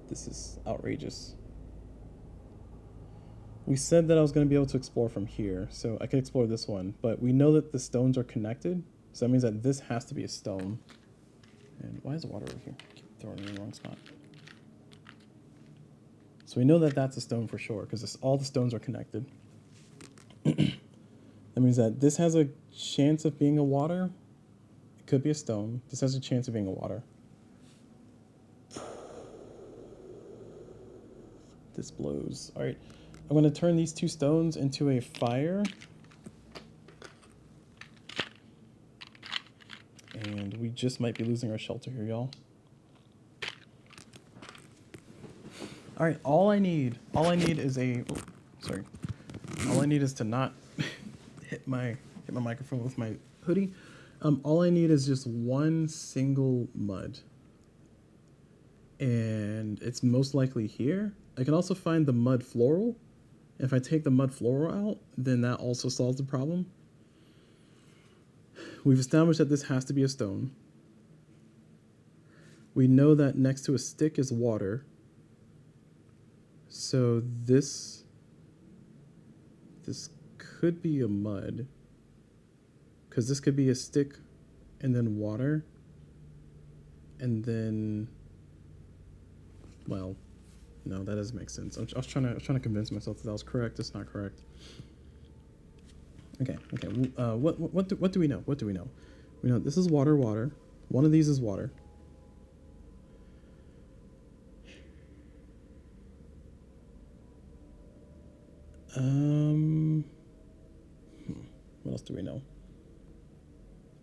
This is outrageous. We said that I was going to be able to explore from here, so I could explore this one, but we know that the stones are connected, so that means that this has to be a stone. And why is the water over here? I keep throwing it in the wrong spot. So we know that that's a stone for sure, because all the stones are connected. That means that this has a chance of being a water. It could be a stone. This has a chance of being a water. This blows. All right, I'm going to turn these 2 stones into a fire. And we just might be losing our shelter here, y'all. All right, all I need is a, oh, sorry. All I need is to not hit my microphone with my hoodie. All I need is just 1 single mud. And it's most likely here. I can also find the mud floral. If I take the mud floral out, then that also solves the problem. We've established that this has to be a stone. We know that next to a stick is water. So this could be a mud, because this could be a stick and then water, and then, well, no, that doesn't make sense. I was trying to convince myself that was correct. It's not correct. Okay. What do we know? What do we know? We know this is water. One of these is water. What else do we know?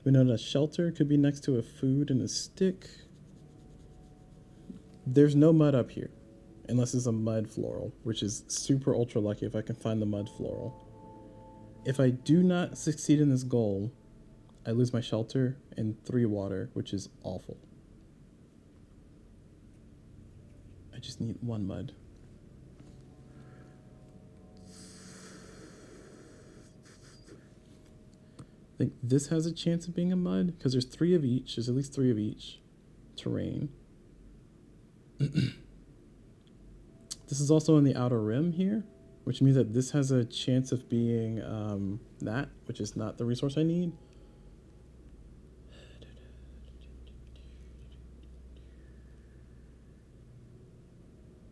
We know that shelter could be next to a food and a stick. There's no mud up here, unless it's a mud floral, which is super ultra lucky if I can find the mud floral. If I do not succeed in this goal, I lose my shelter and 3 water, which is awful. just need one mud. I think this has a chance of being a mud because there's 3 of each. There's at least 3 of each terrain. This is also in the outer rim here, which means that this has a chance of being that, which is not the resource I need.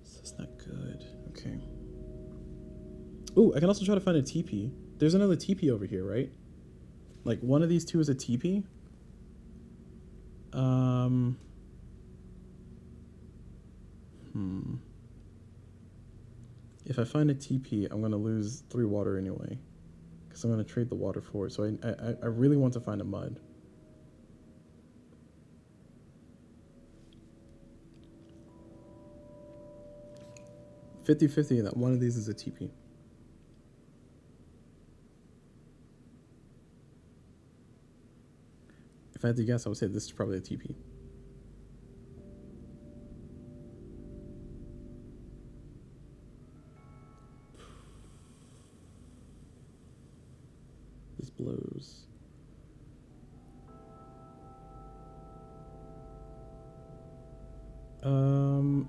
So it's not good. Okay. Oh, I can also try to find a teepee. There's another teepee over here, right? Like one of these two is a teepee. If I find a TP, I'm gonna lose 3 water anyway, because I'm gonna trade the water for it. So I really want to find a mud. (50-50) that one of these is a TP. If I had to guess, I would say this is probably a TP. This blows.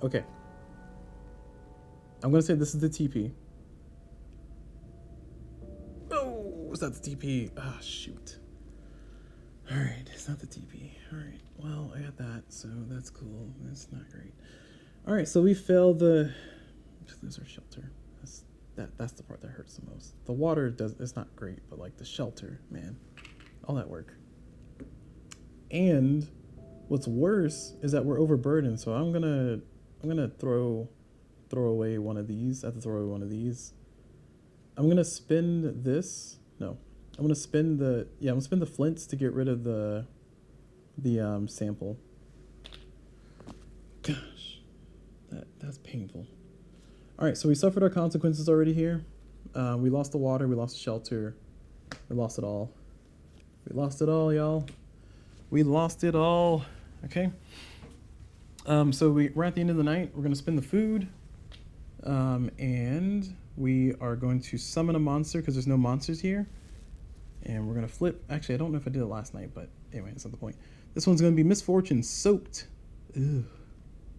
Okay. I'm gonna say this is the TP. Oh, is that the TP? Ah, shoot. All right, it's not the TP. All right, well, I got that, so that's cool. That's not great. All right, so we failed the. There's our shelter. That's the part that hurts the most. The water it's not great, but like the shelter, man, all that work. And what's worse is that we're overburdened. So I'm gonna throw away one of these. I have to throw away one of these. I'm gonna spend this. No, I'm gonna spend the I'm gonna spend the flints to get rid of the sample. Gosh, that's painful. All right, so we suffered our consequences already here. We lost the water, we lost the shelter, we lost it all. We lost it all, y'all. We lost it all. Okay. So we're at the end of the night. We're gonna spin the food, and we are going to summon a monster because there's no monsters here. And we're gonna flip. Actually, I don't know if I did it last night, but anyway, that's not the point. This one's gonna be Misfortune Soaked. Ugh.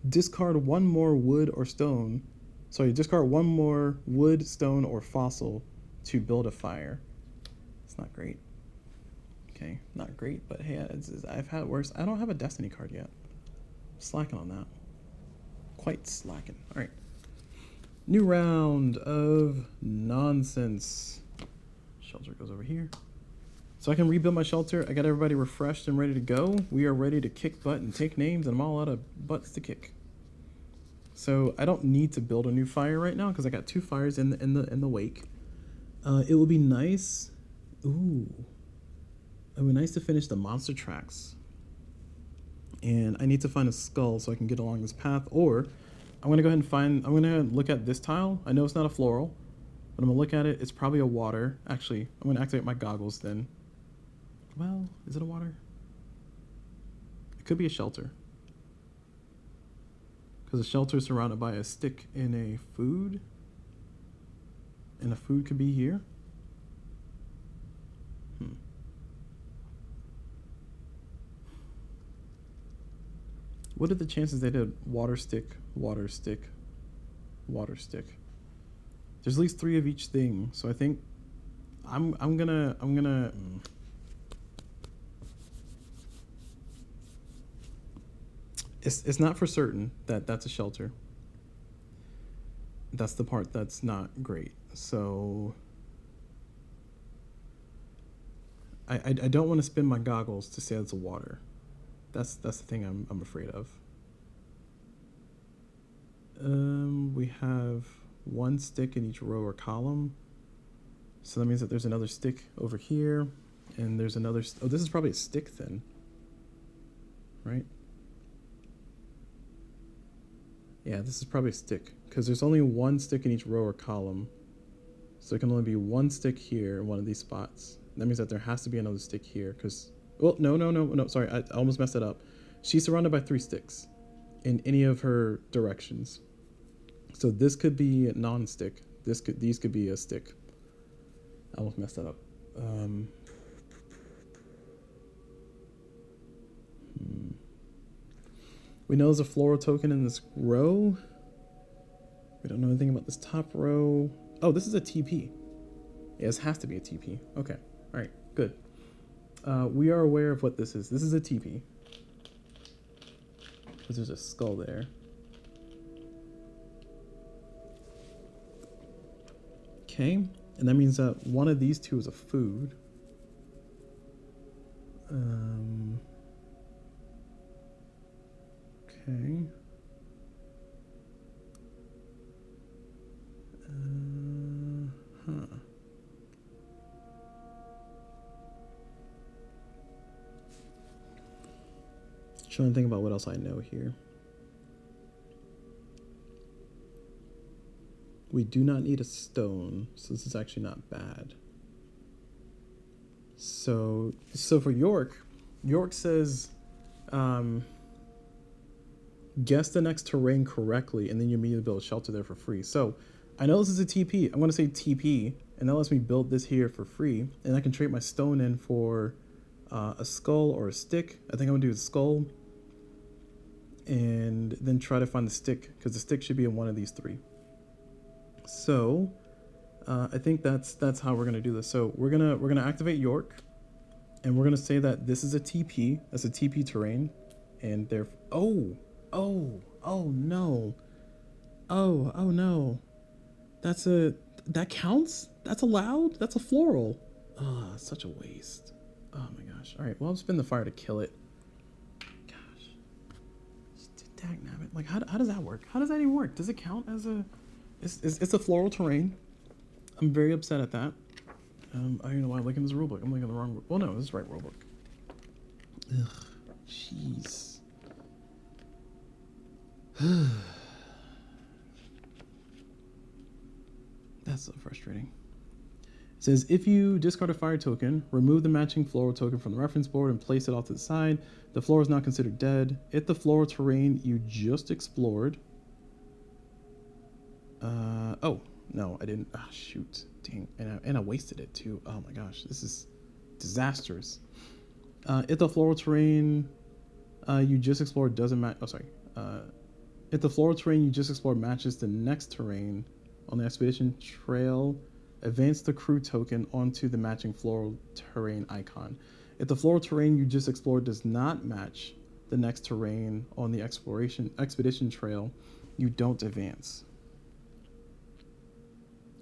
Discard 1 more wood or stone. Sorry, discard 1 more wood, stone, or fossil to build a fire. It's not great. Okay, not great, but hey, I've had worse. I don't have a Destiny card yet. Slacking on that. Quite slacking. All right. New round of nonsense. Shelter goes over here. So I can rebuild my shelter. I got everybody refreshed and ready to go. We are ready to kick butt and take names, and I'm all out of butts to kick. So I don't need to build a new fire right now because I got 2 fires in the wake. It will be nice. Ooh. It would be nice to finish the monster tracks. And I need to find a skull so I can get along this path. Or I'm gonna go ahead and I'm gonna look at this tile. I know it's not a floral, but I'm gonna look at it. It's probably a water. Actually, I'm gonna activate my goggles then. Well, is it a water? It could be a shelter. Because a shelter is surrounded by a stick and a food. And a food could be here. What are the chances they did water stick, water stick, water stick? There's at least 3 of each thing, so I think I'm gonna. It's not for certain that that's a shelter. That's the part that's not great. So I don't want to spin my goggles to say it's a water. That's the thing I'm afraid of. We have 1 stick in each row or column. So that means that there's another stick over here, and there's another. Oh, this is probably a stick then, right? Yeah, this is probably a stick because there's only 1 stick in each row or column. So it can only be 1 stick here in one of these spots. That means that there has to be another stick here because. Well, no, sorry, I almost messed it up. She's surrounded by 3 sticks in any of her directions. So this could be non-stick. These could be a stick. I almost messed that up. We know there's a floral token in this row. We don't know anything about this top row. Oh, this is a TP. Yeah, this has to be a TP. Okay. All right. Good. We are aware of what this is. This is a TP. Because there's a skull there. Okay. And that means that one of these two is a food. Okay. Trying to think about what else I know here. We do not need a stone, so this is actually not bad. So for York says, guess the next terrain correctly, and then you immediately build a shelter there for free. So I know this is a TP. I'm going to say TP, and that lets me build this here for free, and I can trade my stone in for a skull or a stick. I think I'm going to do a skull, and then try to find the stick, because the stick should be in one of these three. So I think that's how we're gonna do this. So we're gonna activate York, and we're gonna say that this is a TP. That's a TP terrain, and they're oh no, oh no, that counts. That's allowed. That's a floral. Ah, such a waste. Oh my gosh. All right. Well, I'll spin the fire to kill it. Gosh. Dagnabbit. Like how does that work? How does that even work? Does it count as a? It's a floral terrain. I'm very upset at that. I don't know why I'm looking at this rulebook. I'm looking at the wrong. Well, no, this is the right rulebook. Ugh, jeez. That's so frustrating. It says if you discard a fire token, remove the matching floral token from the reference board and place it off to the side. The floor is not considered dead. If the floral terrain you just explored. Oh, no, I didn't. Ah, shoot. Dang. And I wasted it too. Oh my gosh. This is disastrous. If the floral terrain you just explored doesn't match. Oh, sorry. If the floral terrain you just explored matches the next terrain on the expedition trail, advance the crew token onto the matching floral terrain icon. If the floral terrain you just explored does not match the next terrain on the expedition trail, you don't advance.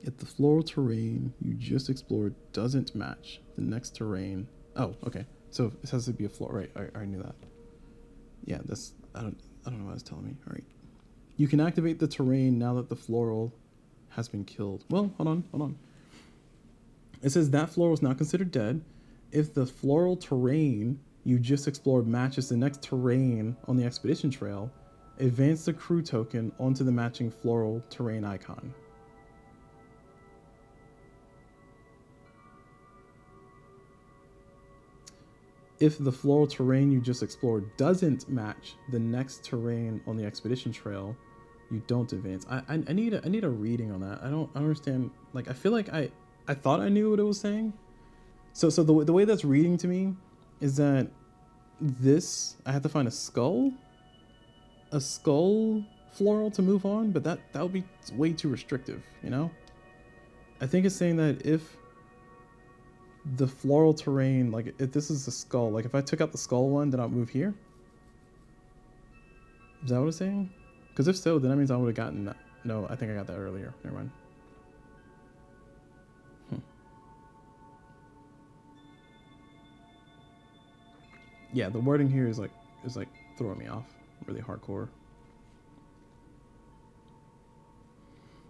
If the floral terrain you just explored doesn't match the next terrain, oh, okay. So it has to be a floor, right? I knew that. Yeah, that's I don't know what it's telling me. All right, you can activate the terrain now that the floral has been killed. Well, hold on. It says that floral is not considered dead if the floral terrain you just explored matches the next terrain on the expedition trail. Advance the crew token onto the matching floral terrain icon. If the floral terrain you just explored doesn't match the next terrain on the expedition trail, you don't advance. I need a reading on that. I don't understand. Like, I feel like I thought I knew what it was saying. So the way that's reading to me is that this, I have to find a skull floral to move on, but that would be way too restrictive, you know? I think it's saying that if the floral terrain, like if this is the skull, like if I took out the skull one, then I'll move here. Is that what it's saying? Because if so, then that means I would have gotten that. No, I think I got that earlier. Never mind. Yeah, the wording here is like throwing me off really hardcore.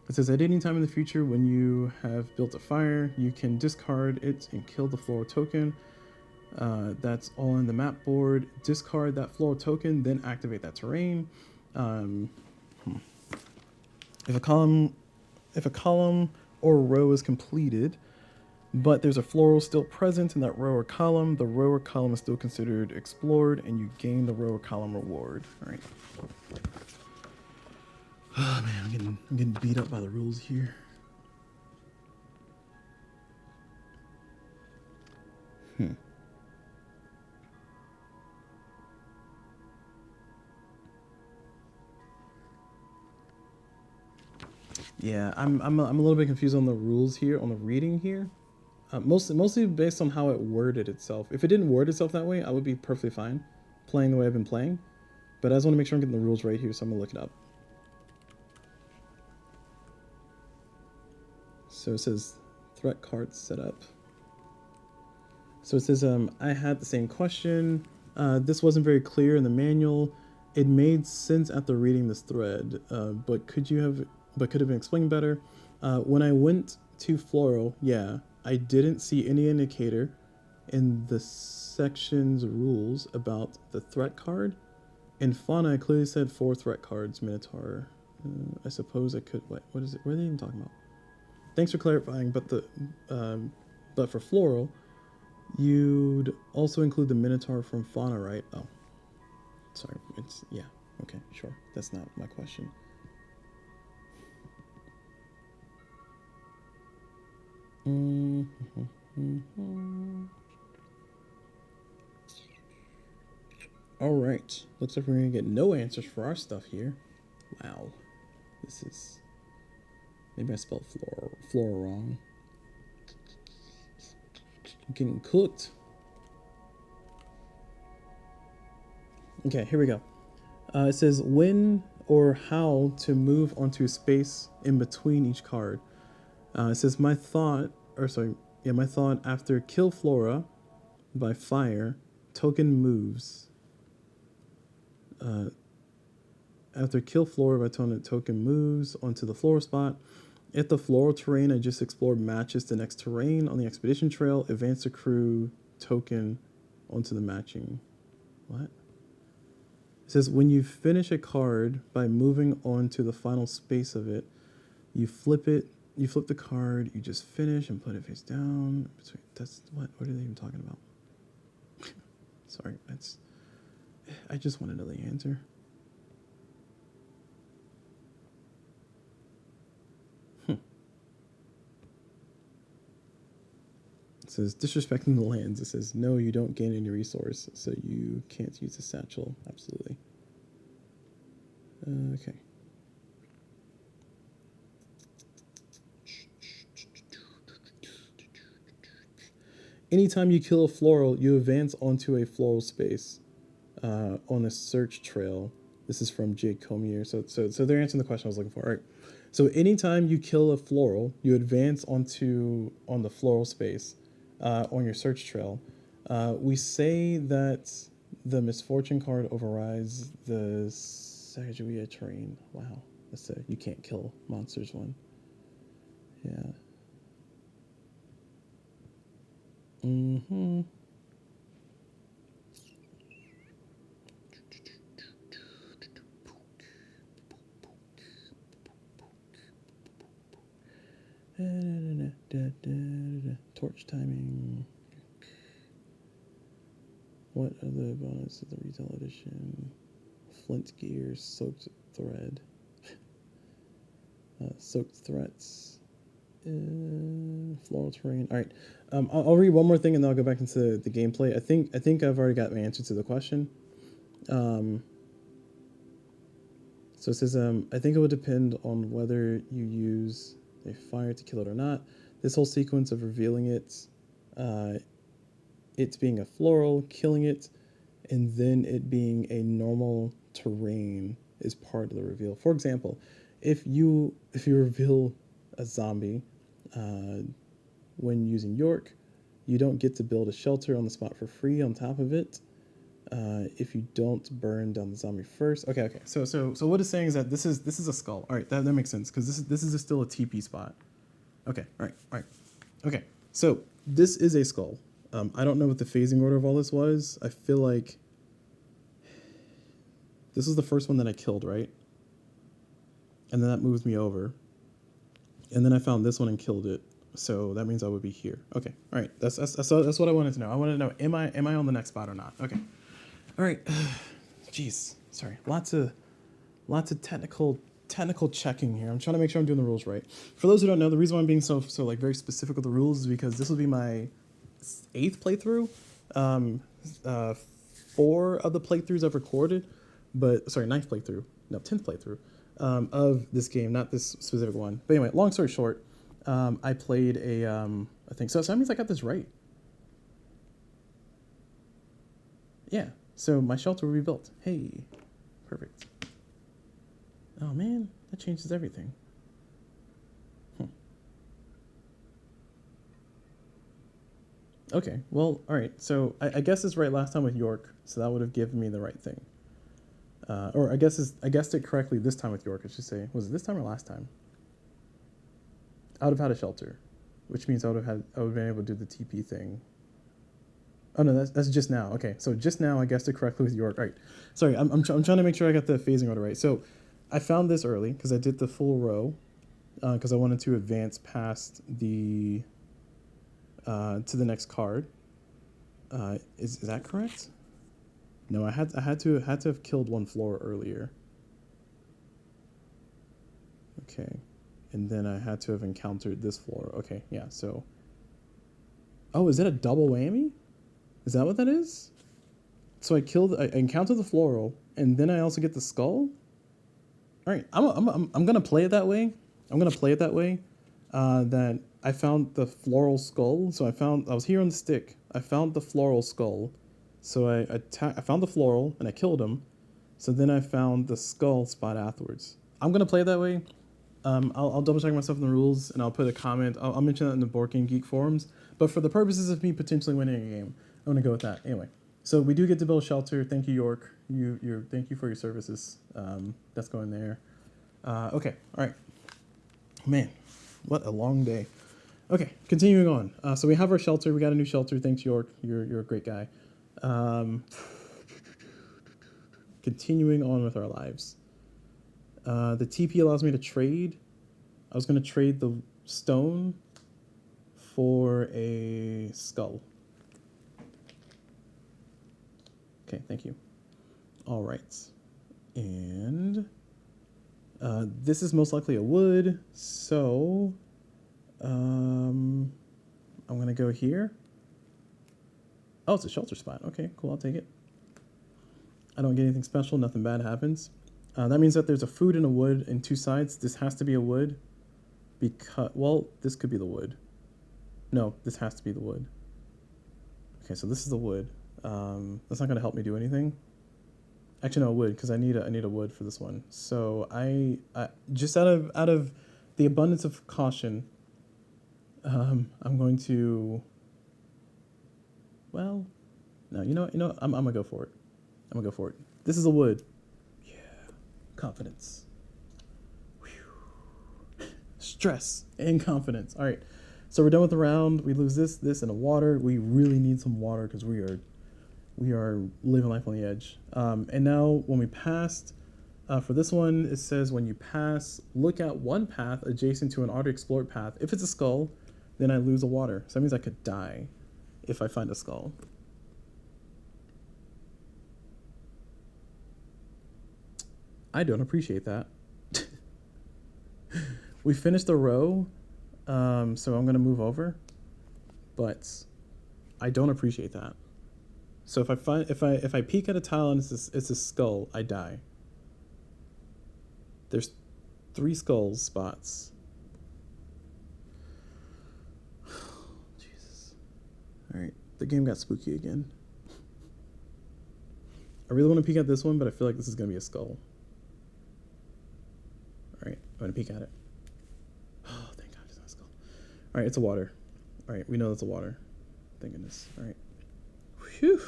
It says at any time in the future when you have built a fire, you can discard it and kill the floral token. That's all in the map board. Discard that floral token, then activate that terrain. If a column or row is completed, but there's a floral still present in that row or column, the row or column is still considered explored, and you gain the row or column reward. All right. Oh man, I'm getting beat up by the rules here. Yeah, I'm a little bit confused on the rules here, on the reading here. Mostly based on how it worded itself. If it didn't word itself that way, I would be perfectly fine playing the way I've been playing. But I just want to make sure I'm getting the rules right here, so I'm gonna look it up. So it says threat card setup. So it says I had the same question. This wasn't very clear in the manual. It made sense after reading this thread, but could have been explained better. When I went to Flora, yeah, I didn't see any indicator in the section's rules about the threat card. In Fauna, I clearly said 4 threat cards, Minotaur. I suppose I could. What is it? What are they even talking about? Thanks for clarifying. But for Floral, you'd also include the Minotaur from Fauna, right? Oh, sorry. It's yeah. Okay, sure. That's not my question. All right. Looks like we're gonna get no answers for our stuff here. Wow. This is. Maybe I spelled Flora wrong. I'm getting cooked. Okay, here we go. It says when or how to move onto space in between each card. It says my thought after kill Flora by fire, token moves. After kill Flora by token moves onto the Flora spot. If the floral terrain I just explored matches the next terrain on the expedition trail, advance the crew token onto the matching. What? It says when you finish a card by moving on to the final space of it, you flip the card, you just finish and put it face down. That's what are they even talking about? Sorry, I just want to know the answer. It says disrespecting the lands. It says no, you don't gain any resource, so you can't use the satchel. Absolutely. Okay. Anytime you kill a floral, you advance onto a floral space on a search trail. This is from Jake Comier. So they're answering the question I was looking for. All right. So anytime you kill a floral, you advance on the floral space on your search trail. We say that the misfortune card overrides the Sacagawea terrain. Wow. That's a you can't kill monsters one. Yeah. Mm-hmm. Torch timing. What are the bonuses of the retail edition? Flint gear, soaked thread, soaked threats, floral terrain. All right, I'll read one more thing and then I'll go back into the gameplay. I think I've already got my answer to the question. So it says I think it would depend on whether you use a fire to kill it or not. This whole sequence of revealing it being a floral, killing it, and then it being a normal terrain is part of the reveal. For example, if you reveal a zombie when using York, you don't get to build a shelter on the spot for free on top of it if you don't burn down the zombie first. Okay. So what it's saying is that this is a skull. All right, that makes sense because this is still a TP spot. Okay. All right. Okay. So this is a skull. I don't know what the phasing order of all this was. I feel like this is the first one that I killed, right? And then that moves me over. And then I found this one and killed it. So that means I would be here. Okay. All right. That's what I wanted to know. I wanted to know, am I on the next spot or not? Okay. All right. Jeez. Sorry. Lots of technical technical checking here. I'm trying to make sure I'm doing the rules right. For those who don't know, the reason why I'm being so like very specific with the rules is because this will be my 8th playthrough. 4 of the playthroughs I've recorded, but sorry, 9th playthrough, no, 10th playthrough of this game, not this specific one. But anyway, long story short, I played a thing. So that means I got this right. Yeah. So my shelter will be built. Hey, perfect. Oh man, that changes everything. Okay, well, all right. So I guess it's right last time with York, so that would have given me the right thing. Or I guessed it correctly this time with York. I should say, was it this time or last time? I would have had a shelter, which means I would have been able to do the TP thing. Oh no, that's just now. Okay, so just now I guessed it correctly with York. All right, sorry, I'm trying to make sure I got the phasing order right. So I found this early because I did the full row because I wanted to advance past the to the next card. Is that correct? No, I had to have killed one Flora earlier. Okay, and then I had to have encountered this Flora. Okay, yeah. So, oh, is that a double whammy? Is that what that is? So I encountered the floral, and then I also get the skull. All right, I'm gonna play it that way. I'm gonna play it that way. That I found the floral skull. So I was here on the stick. I found the floral skull. So I found the floral and I killed him. So then I found the skull spot afterwards. I'm gonna play it that way. I'll double check myself in the rules and I'll put a comment. I'll mention that in the Board Game Geek forums. But for the purposes of me potentially winning a game, I'm gonna go with that. Anyway, so we do get to build shelter. Thank you, York. Thank you for your services. That's going there. Okay, all right. Man, what a long day. Okay, continuing on. So we have our shelter. We got a new shelter. Thanks, York. You're a great guy. Continuing on with our lives. The TP allows me to trade. I was going to trade the stone for a skull. Okay, thank you. All right. And this is most likely a wood, so I'm going to go here. Oh, it's a shelter spot. Okay, cool, I'll take it. I don't get anything special, nothing bad happens. That means that there's a food and a wood in 2 sides. This has to be a wood because, well, this could be the wood. No, this has to be the wood. Okay, so this is the wood. That's not going to help me do anything. Actually, no, it would, because I need a wood for this one. So I just out of the abundance of caution, I'm going to. Well, no, you know, I'm gonna go for it. I'm gonna go for it. This is a wood. Yeah, confidence. Whew. Stress and confidence. All right, so we're done with the round. We lose this, and a water. We really need some water because we are living life on the edge. And now when we passed, for this one, it says when you pass, look at one path adjacent to an already explored path. If it's a skull, then I lose a water. So that means I could die if I find a skull. I don't appreciate that. We finished the row, so I'm gonna move over, but I don't appreciate that. So if I peek at a tile and it's a skull, I die. There's 3 skulls spots. Jesus. All right, the game got spooky again. I really want to peek at this one, but I feel like this is gonna be a skull. All right, I'm gonna peek at it. Oh, thank God it's not a skull. All right, it's a water. All right, we know it's a water. Thank goodness. All right. Whew.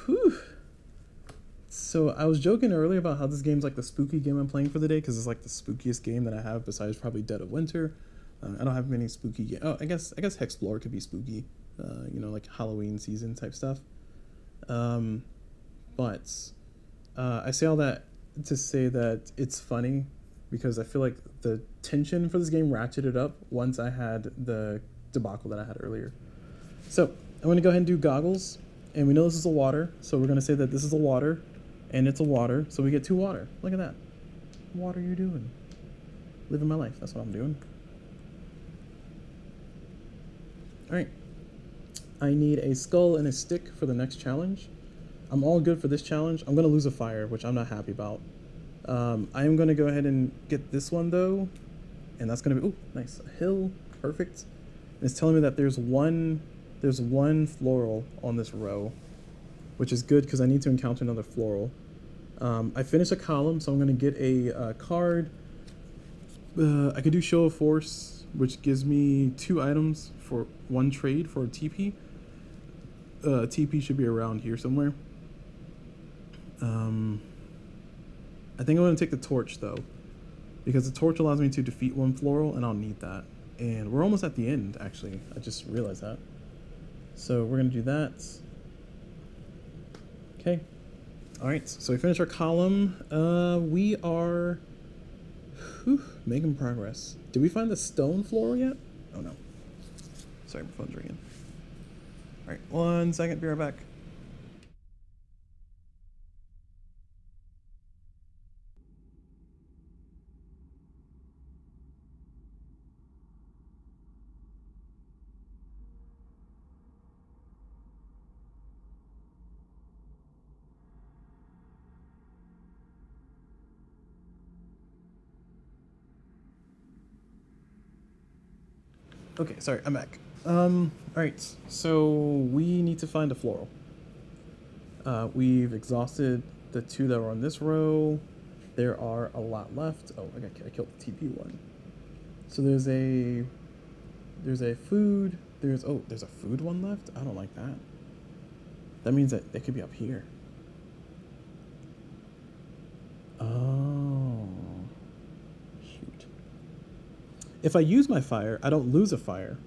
Whew. So I was joking earlier about how this game's like the spooky game I'm playing for the day because it's like the spookiest game that I have besides probably Dead of Winter. I don't have many spooky games. Oh, I guess Hexplore could be spooky, you know, like Halloween season type stuff. But I say all that to say that it's funny because I feel like the tension for this game ratcheted up once I had the debacle that I had earlier. So I'm going to go ahead and do goggles, and we know this is a water, so we're going to say that this is a water, and it's a water, so we get 2 water. Look at that. What are you doing? Living my life. That's what I'm doing. All right. I need a skull and a stick for the next challenge. I'm all good for this challenge. I'm going to lose a fire, which I'm not happy about. I am going to go ahead and get this one, though. And that's going to be, ooh, nice. A hill. Perfect. And it's telling me that there's one floral on this row, which is good because I need to encounter another floral. I finished a column, so I'm going to get a card. I could do Show of Force, which gives me 2 items for 1 trade for a TP. TP should be around here somewhere. I think I'm going to take the torch, though, because the torch allows me to defeat 1 floral, and I'll need that. And we're almost at the end, actually. I just realized that. So we're going to do that. Okay. All right, so we finished our column. We are making progress. Did we find the stone floral yet? Oh, no. Sorry, my phone's ringing. All right, 1 second, be right back. Okay, sorry, I'm back. All right, so we need to find a floral. We've exhausted the 2 that were on this row. There are a lot left. Oh, I killed the TP one. So there's a food. There's a food one left. I don't like that. That means that they could be up here. Oh, shoot. If I use my fire, I don't lose a fire.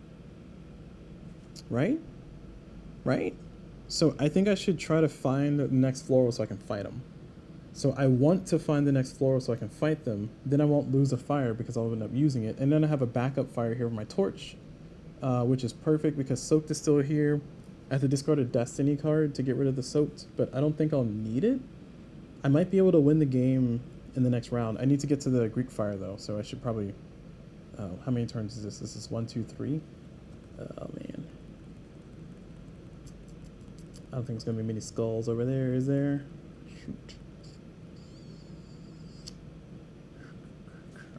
Right? Right? So I think I should try to find the next floral so I can fight them. So I want to find the next floral so I can fight them. Then I won't lose a fire because I'll end up using it. And then I have a backup fire here with my torch, which is perfect because Soaked is still here. I have to discard a Destiny card to get rid of the Soaked, but I don't think I'll need it. I might be able to win the game in the next round. I need to get to the Greek fire, though, so I should probably... how many turns is this? This is 1, 2, 3. Oh, man. I don't think there's going to be many skulls over there, is there? Shoot.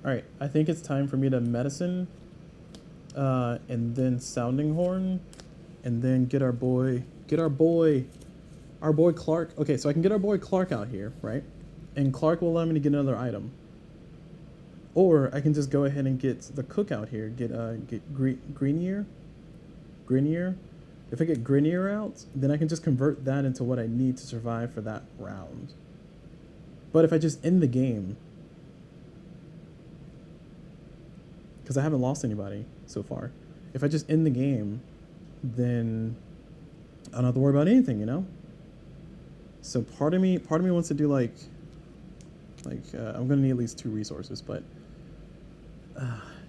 Alright, I think it's time for me to medicine, and then sounding horn, and then get our boy Clark. Okay, so I can get our boy Clark out here, right? And Clark will allow me to get another item. Or I can just go ahead and get the cook out here, get Greenier. If I get Greenier out, then I can just convert that into what I need to survive for that round. But if I just end the game, because I haven't lost anybody so far, if I just end the game, then I don't have to worry about anything, you know? So part of me wants to do like I'm gonna need at least 2 resources, but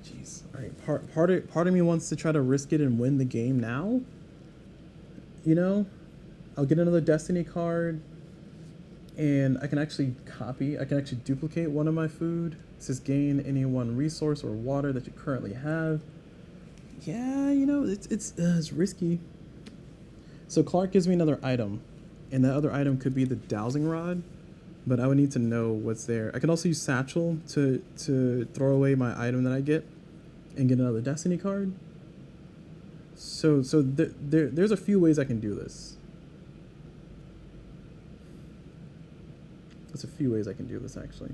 jeez. All right, part of me wants to try to risk it and win the game now. You know, I'll get another Destiny card, and I can actually duplicate one of my food. It says gain any 1 resource or water that you currently have. Yeah, you know, it's risky. So Clark gives me another item, and that other item could be the dowsing rod, but I would need to know what's there. I can also use Satchel to throw away my item that I get and get another Destiny card. So there's a few ways I can do this. There's a few ways I can do this, actually.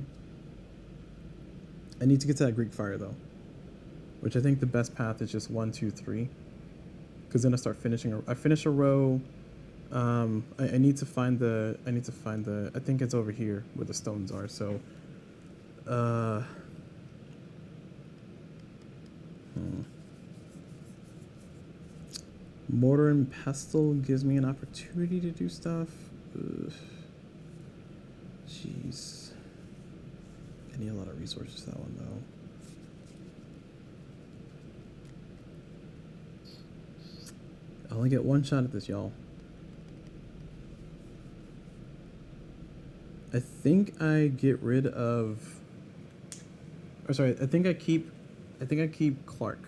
I need to get to that Greek fire, though, which I think the best path is just 1, 2, 3, because then I start finishing. I finish a row. I need to find the. I think it's over here where the stones are. So, Mortar and Pestle gives me an opportunity to do stuff. Ugh. Jeez. I need a lot of resources for that one, though. I only get 1 shot at this, y'all. I think I get rid of Or sorry, I think I keep Clark.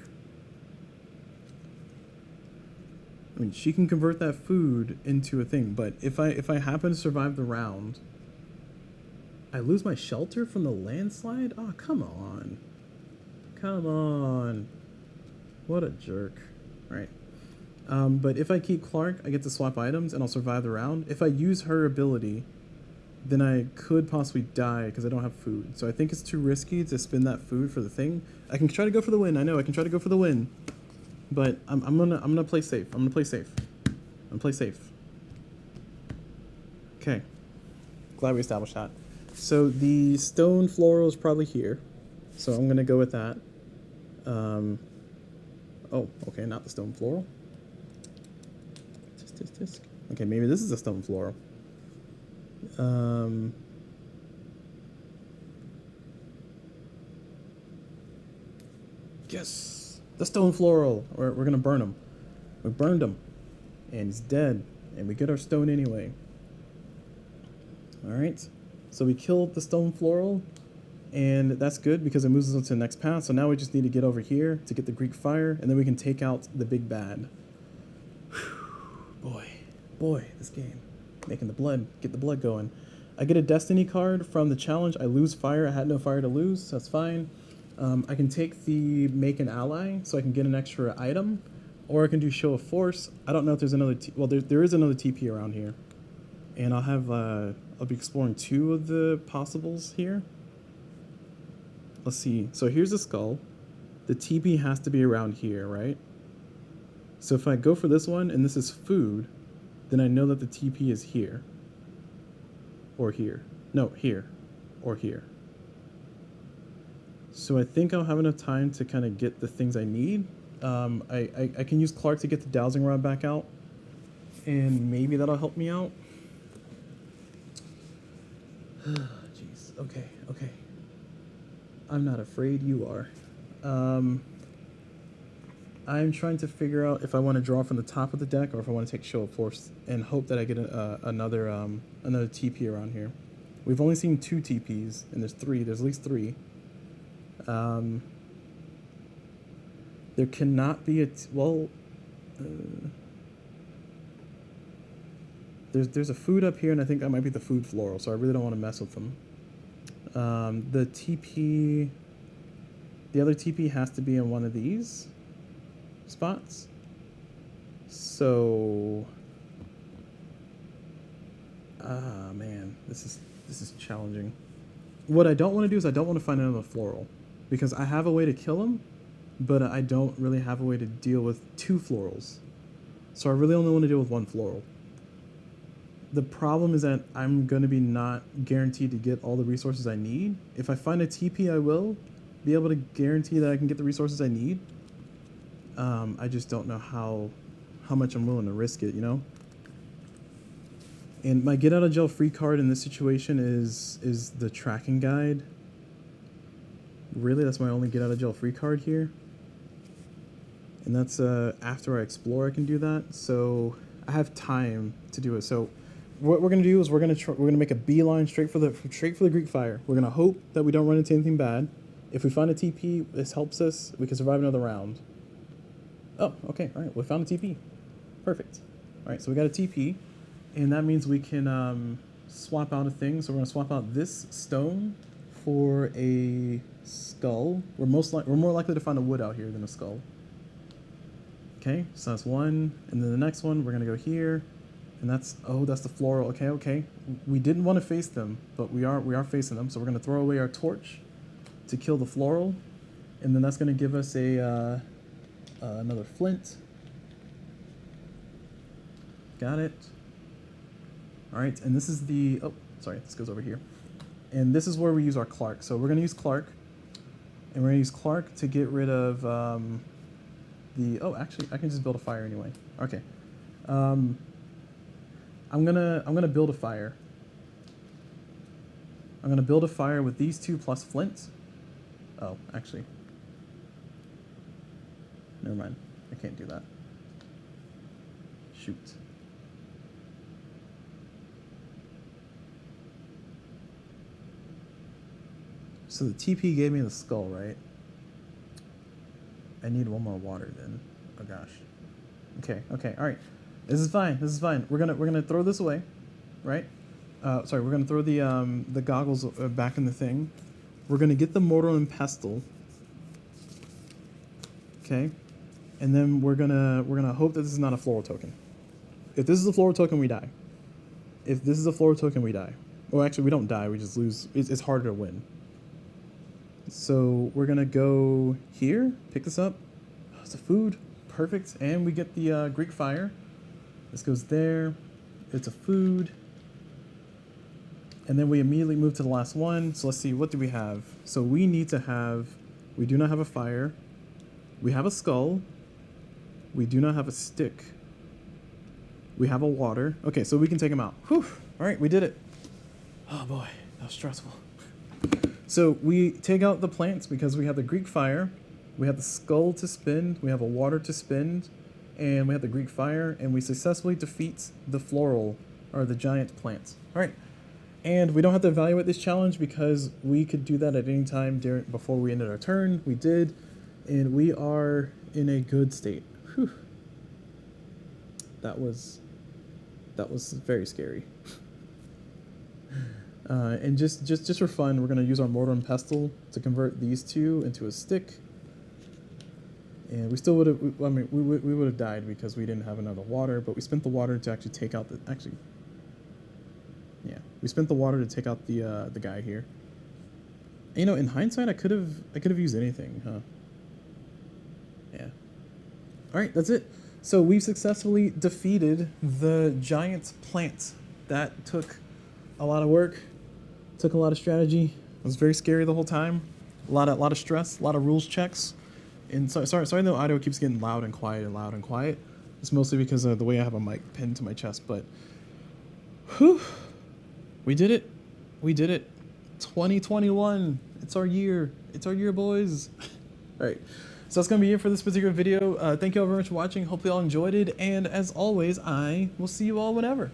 I mean, she can convert that food into a thing, but if I happen to survive the round, I lose my shelter from the landslide? Oh, come on. Come on. What a jerk. Alright. But if I keep Clark, I get to swap items and I'll survive the round. If I use her ability, then I could possibly die because I don't have food. So I think it's too risky to spend that food for the thing. I can try to go for the win. I know I can try to go for the win. But I'm gonna play safe. I'm gonna play safe. I'm gonna play safe. Okay. Glad we established that. So the stone floral is probably here. So I'm gonna go with that. Oh, okay, not the stone floral. Tisk. Okay, maybe this is a stone floral. Yes, the stone floral. We're gonna burn him. We burned him, and he's dead. And we get our stone anyway. All right, so we killed the stone floral, and that's good because it moves us on to the next path. So now we just need to get over here to get the Greek fire, and then we can take out the big bad. Whew. Boy, this game. Making the blood, get the blood going. I get a destiny card from the challenge. I lose fire. I had no fire to lose, so that's fine. I can take the make an ally, so I can get an extra item, or I can do show of force. I don't know if there's another, well, there is another TP around here. And I'll be exploring 2 of the possibles here. Let's see, so here's the skull. The TP has to be around here, right? So if I go for this one, and this is food, then I know that the TP is here. Or here. No, here. Or here. So I think I'll have enough time to kind of get the things I need. I can use Clark to get the dowsing rod back out. And maybe that'll help me out. Jeez. Okay. I'm not afraid, you are. I'm trying to figure out if I want to draw from the top of the deck or if I want to take show of force and hope that I get another TP around here. We've only seen 2 TPs, and there's 3. There's at least 3. There cannot be there's a food up here, and I think that might be the food floral, so I really don't want to mess with them. The other TP has to be in one of these spots. So, man, this is challenging. What I don't want to do is I don't want to find another floral, because I have a way to kill him, but I don't really have a way to deal with 2 florals. So I really only want to deal with 1 floral. The problem is that I'm going to be not guaranteed to get all the resources I need. If I find a TP, I will be able to guarantee that I can get the resources I need. I just don't know how much I'm willing to risk it, you know? And my get out of jail free card in this situation is the tracking guide. Really, that's my only get out of jail free card here. And that's after I explore I can do that. So I have time to do it. So what we're gonna do is we're gonna make a beeline straight for the Greek fire. We're gonna hope that we don't run into anything bad. If we find a TP, this helps us. We can survive another round. Oh, okay, all right, we found a TP. Perfect. All right, so we got a TP, and that means we can swap out a thing. So we're gonna swap out this stone for a skull. We're more likely to find a wood out here than a skull. Okay, so that's 1, and then the next one we're gonna go here. And that's the floral. Okay. We didn't want to face them, but we are facing them. So we're going to throw away our torch to kill the floral, and then that's going to give us a another flint. Got it. All right, and this is the this goes over here, and this is where we use our Clark. So we're going to use Clark, and we're going to use Clark to get rid of actually I can just build a fire anyway. Okay. I'm gonna build a fire. I'm gonna build a fire with these 2 plus flint. Oh, actually, never mind. I can't do that. Shoot. So the TP gave me the skull, right? I need one more water then. Oh gosh. Okay, all right. This is fine. We're gonna throw this away, right? Sorry, we're gonna throw the goggles back in the thing. We're gonna get the mortar and pestle. Okay, and then we're gonna hope that this is not a Flora token. If this is a Flora token, we die. If this is a Flora token, we die. Well, actually, we don't die. We just lose. It's harder to win. So we're gonna go here, pick this up. Oh, it's a food, perfect, and we get the Greek fire. This goes there. It's a food. And then we immediately move to the last one. So let's see, what do we have? So we need to have, we do not have a fire. We have a skull. We do not have a stick. We have a water. Okay, so we can take them out. Whew. All right, we did it. Oh boy, that was stressful. So we take out the plants because we have the Greek fire. We have the skull to spend. We have a water to spend. And we have the Greek fire. And we successfully defeat the floral, or the giant plant. All right. And we don't have to evaluate this challenge because we could do that at any time before we ended our turn. We did, and we are in a good state. Whew. That was very scary. And just for fun, we're gonna use our mortar and pestle to convert these two into a stick. And we still would have, I mean, we would have died because we didn't have another water, but we spent the water to actually take out yeah, we spent the water to take out the guy here. And, you know, in hindsight, I could have used anything, huh? Yeah. All right, that's it. So we've successfully defeated the giant plant. That took a lot of work, took a lot of strategy. It was very scary the whole time. A lot of stress, a lot of rules checks. And sorry the audio keeps getting loud and quiet and loud and quiet. It's mostly because of the way I have a mic pinned to my chest, but whew. We did it. We did it. 2021. It's our year. It's our year, boys. All right. So that's going to be it for this particular video. Thank you all very much for watching. Hopefully you all enjoyed it. And as always, I will see you all whenever.